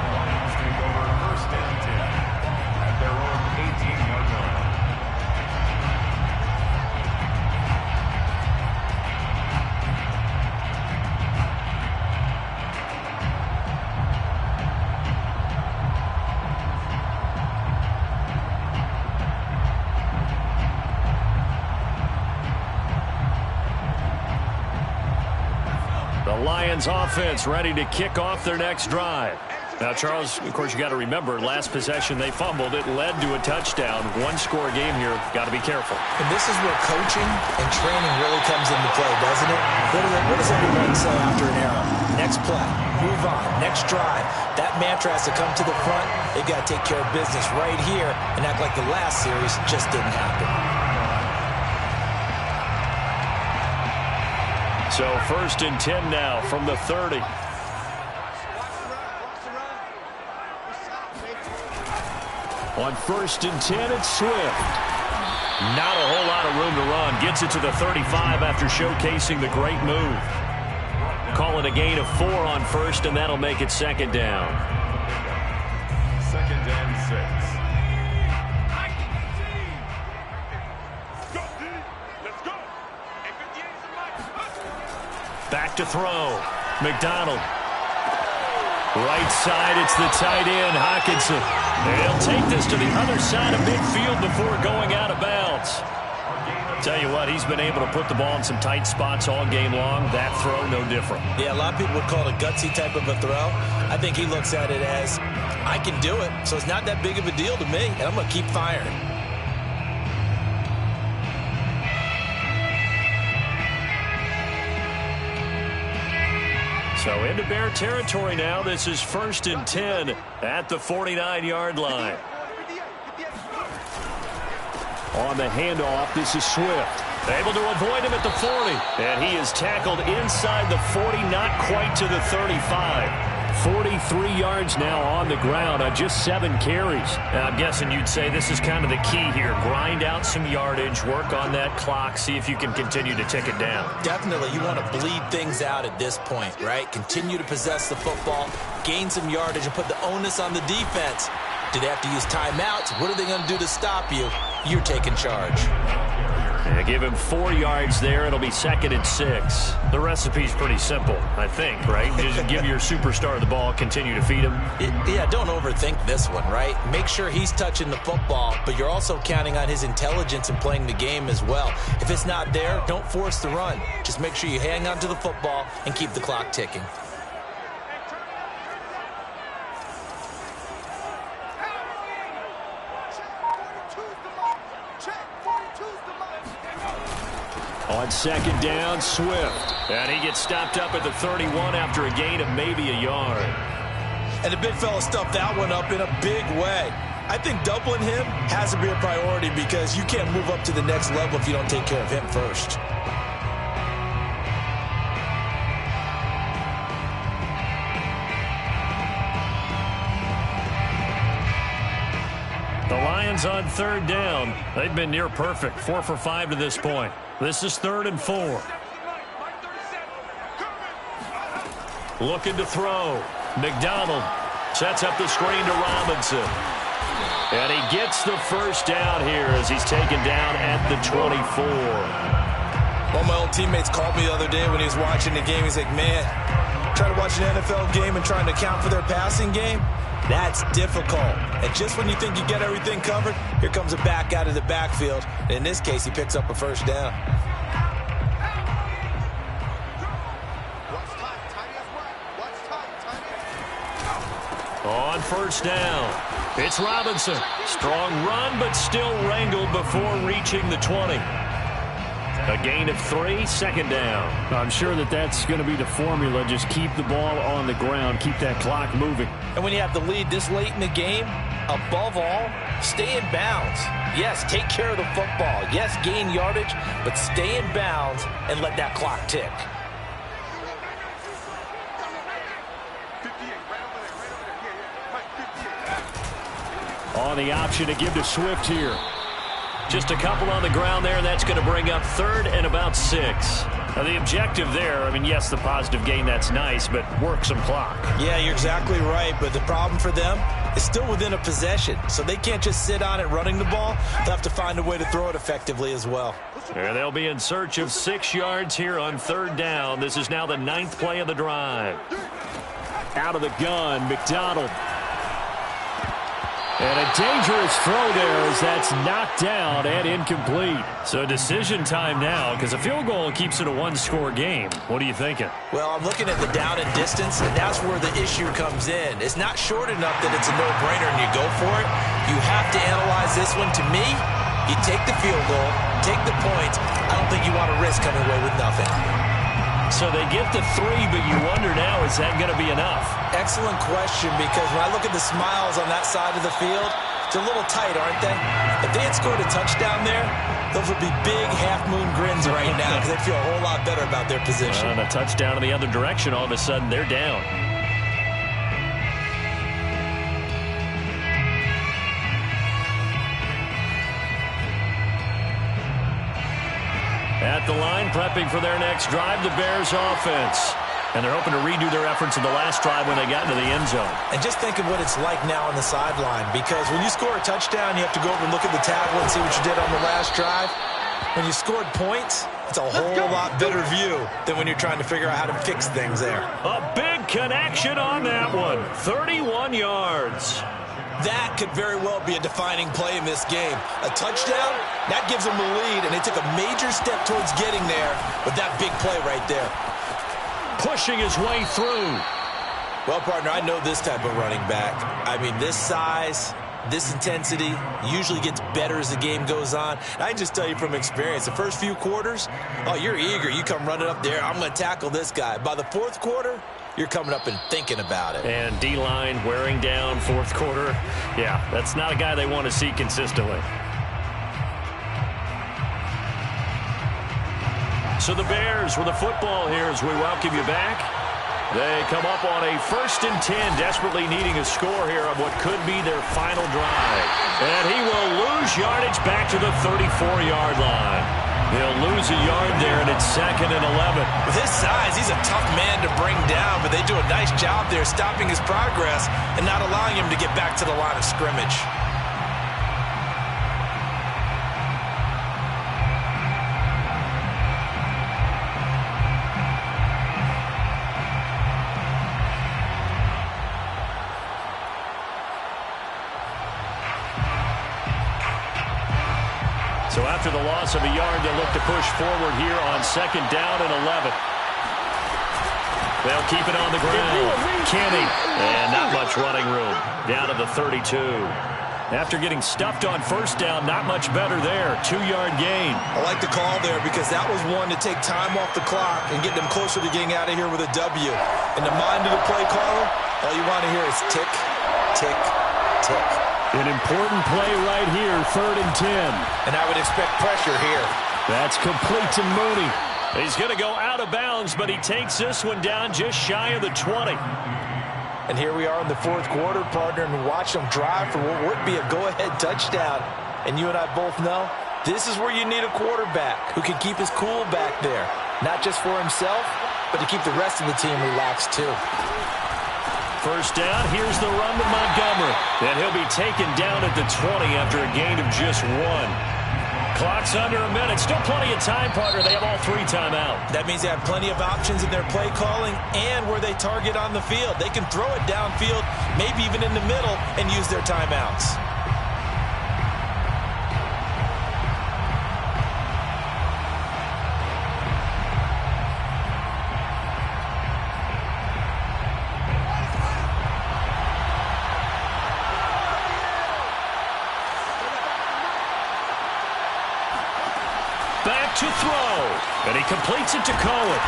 Lions offense ready to kick off their next drive. Now, Charles, of course, you got to remember, last possession they fumbled. It led to a touchdown. One-score game here. Got to be careful. And this is where coaching and training really comes into play, doesn't it? What does everyone say after an error? Next play, move on, next drive. That mantra has to come to the front. They've got to take care of business right here and act like the last series just didn't happen. So 1st and 10 now from the 30. On 1st and 10, it's Swift. Not a whole lot of room to run. Gets it to the 35 after showcasing the great move. Calling a gain of 4 on 1st, and that'll make it 2nd down. 2nd and 6. Back to throw. McDonald. Right side, it's the tight end, Hockenson. They'll take this to the other side of midfield before going out of bounds. Tell you what, he's been able to put the ball in some tight spots all game long. That throw, no different. Yeah, a lot of people would call it a gutsy type of a throw. I think he looks at it as, I can do it, so it's not that big of a deal to me, and I'm going to keep firing. So into Bear territory now. This is 1st and 10 at the 49-yard line. On the handoff, this is Swift. Able to avoid him at the 40. And he is tackled inside the 40, not quite to the 35. 43 yards now on the ground on just 7 carries. Now, I'm guessing you'd say this is kind of the key here. Grind out some yardage, work on that clock, see if you can continue to tick it down. Definitely, you want to bleed things out at this point, right? Continue to possess the football, gain some yardage, and put the onus on the defense. Do they have to use timeouts? What are they going to do to stop you? You're taking charge. Yeah, give him 4 yards there. It'll be 2nd and 6. The recipe's pretty simple, I think, right? Just give your superstar the ball, continue to feed him. Yeah, don't overthink this one, right? Make sure he's touching the football, but you're also counting on his intelligence in playing the game as well. If it's not there, don't force the run. Just make sure you hang on to the football and keep the clock ticking. On 2nd down, Swift. And he gets stopped up at the 31 after a gain of maybe a yard. And the big fella stuffed that one up in a big way. I think doubling him has to be a priority because you can't move up to the next level if you don't take care of him first. The Lions on 3rd down. They've been near perfect. 4 for 5 to this point. This is 3rd and 4. Looking to throw. McDonald sets up the screen to Robinson. And he gets the 1st down here as he's taken down at the 24. One of my old teammates called me the other day when he was watching the game. He's like, man, trying to watch an NFL game and trying to account for their passing game, that's difficult. And just when you think you get everything covered, here comes a back out of the backfield. And in this case, he picks up a 1st down. On 1st down, it's Robinson. Strong run, but still wrangled before reaching the 20. A gain of 3, 2nd down. I'm sure that's going to be the formula. Just keep the ball on the ground. Keep that clock moving. And when you have the lead this late in the game, above all, stay in bounds. Yes, take care of the football. Yes, gain yardage, but stay in bounds and let that clock tick. On the option to give to Swift here. Just a couple on the ground there, and that's going to bring up 3rd and about 6. Now, the objective there, I mean, yes, the positive gain, that's nice, but work some clock. Yeah, you're exactly right, but the problem for them is still within a possession, so they can't just sit on it running the ball. They'll have to find a way to throw it effectively as well. And they'll be in search of 6 yards here on 3rd down. This is now the 9th play of the drive. Out of the gun, McDonald. And a dangerous throw there as that's knocked down and incomplete. So decision time now because a field goal keeps it a one-score game. What are you thinking? Well, I'm looking at the down and distance, and that's where the issue comes in. It's not short enough that it's a no-brainer and you go for it. You have to analyze this one. To me, you take the field goal, take the points. I don't think you want to risk coming away with nothing. So they get the 3, but you wonder now, is that going to be enough? Excellent question, because when I look at the smiles on that side of the field, they're a little tight, aren't they? If they had scored a touchdown there, those would be big half-moon grins right now because they feel a whole lot better about their position. On a touchdown in the other direction, all of a sudden they're down. At the line, prepping for their next drive, the Bears offense. And they're hoping to redo their efforts in the last drive when they got into the end zone. And just think of what it's like now on the sideline, because when you score a touchdown, you have to go over and look at the tablet and see what you did on the last drive. When you scored points, it's a whole lot better view than when you're trying to figure out how to fix things there. A big connection on that one. 31 yards. That could very well be a defining play in this game. A touchdown, that gives them the lead, and they took a major step towards getting there with that big play right there. Pushing his way through. Well, partner, I know this type of running back. I mean, this size, this intensity usually gets better as the game goes on. And I can just tell you from experience, the first few quarters, oh, you're eager. You come running up there, I'm going to tackle this guy. By the fourth quarter, you're coming up and thinking about it. And D-line wearing down fourth quarter. Yeah, that's not a guy they want to see consistently. So the Bears with the football here as we welcome you back. They come up on a 1st and 10, desperately needing a score here on what could be their final drive. And he will lose yardage back to the 34-yard line. They'll lose a yard there, and it's 2nd and 11. With his size, he's a tough man to bring down, but they do a nice job there stopping his progress and not allowing him to get back to the line of scrimmage. So after the loss of a yard, they'll look to push forward here on 2nd down and 11. They'll keep it on the ground. Kenny, and not much running room. Down to the 32. After getting stuffed on 1st down, not much better there. 2-yard gain. I like the call there because that was one to take time off the clock and get them closer to getting out of here with a W. In the mind of the play caller, all you want to hear is tick, tick, tick. An important play right here, 3rd and 10. And I would expect pressure here. That's complete to Mooney. He's going to go out of bounds, but he takes this one down just shy of the 20. And here we are in the 4th quarter, partner, and watch them drive for what would be a go-ahead touchdown. And you and I both know this is where you need a quarterback who can keep his cool back there. Not just for himself, but to keep the rest of the team relaxed too. 1st down, here's the run to Montgomery. And he'll be taken down at the 20 after a gain of just 1. Clock's under a minute. Still plenty of time, partner. They have all 3 timeouts. That means they have plenty of options in their play calling and where they target on the field. They can throw it downfield, maybe even in the middle, and use their timeouts. To throw, and he completes it to Cohen.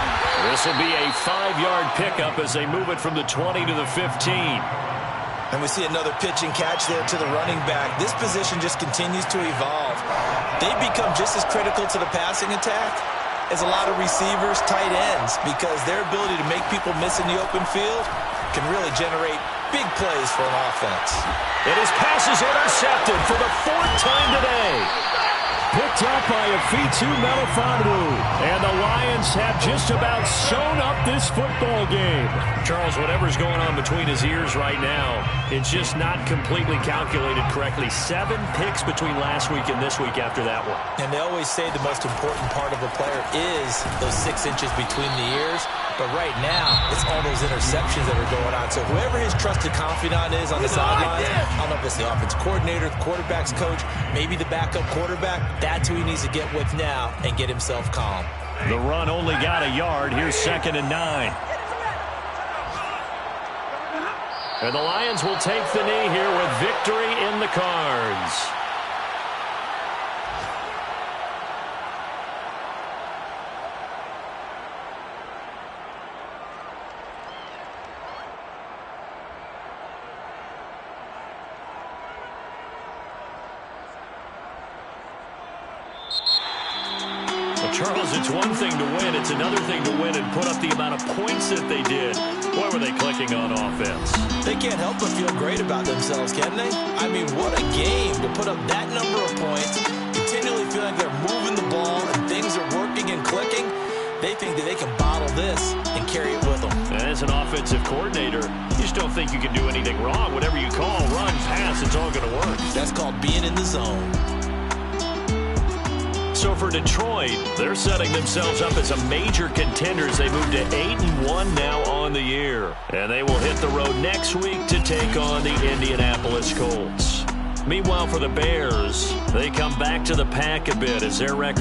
This will be a 5-yard pickup as they move it from the 20 to the 15. And we see another pitch and catch there to the running back. This position just continues to evolve. They become just as critical to the passing attack as a lot of receivers, tight ends, because their ability to make people miss in the open field can really generate big plays for an offense. And his pass is intercepted for the 4th time today. picked up by Wk10. And the Lions have just about sewn up this football game. Charles, whatever's going on between his ears right now, it's just not completely calculated correctly. 7 picks between last week and this week after that one. And they always say the most important part of a player is those 6 inches between the ears. But right now, it's all those interceptions that are going on. So whoever his trusted confidant is on the sidelines, I don't know if it's the offense coordinator, the quarterback's coach, maybe the backup quarterback, that's who he needs to get with now and get himself calm. The run only got a yard. Here's 2nd and 9. And the Lions will take the knee here with victory in the cards. Charles, it's one thing to win. It's another thing to win and put up the amount of points that they did. Boy, were they clicking on offense. They can't help but feel great about themselves, can they? I mean, what a game to put up that number of points, continually feel like they're moving the ball and things are working and clicking. They think that they can bottle this and carry it with them. And as an offensive coordinator, you just don't think you can do anything wrong. Whatever you call, run, pass, it's all going to work. That's called being in the zone. So for Detroit, they're setting themselves up as a major contender as they move to 8-1 now on the year. And they will hit the road next week to take on the Indianapolis Colts. Meanwhile, for the Bears, they come back to the pack a bit as their record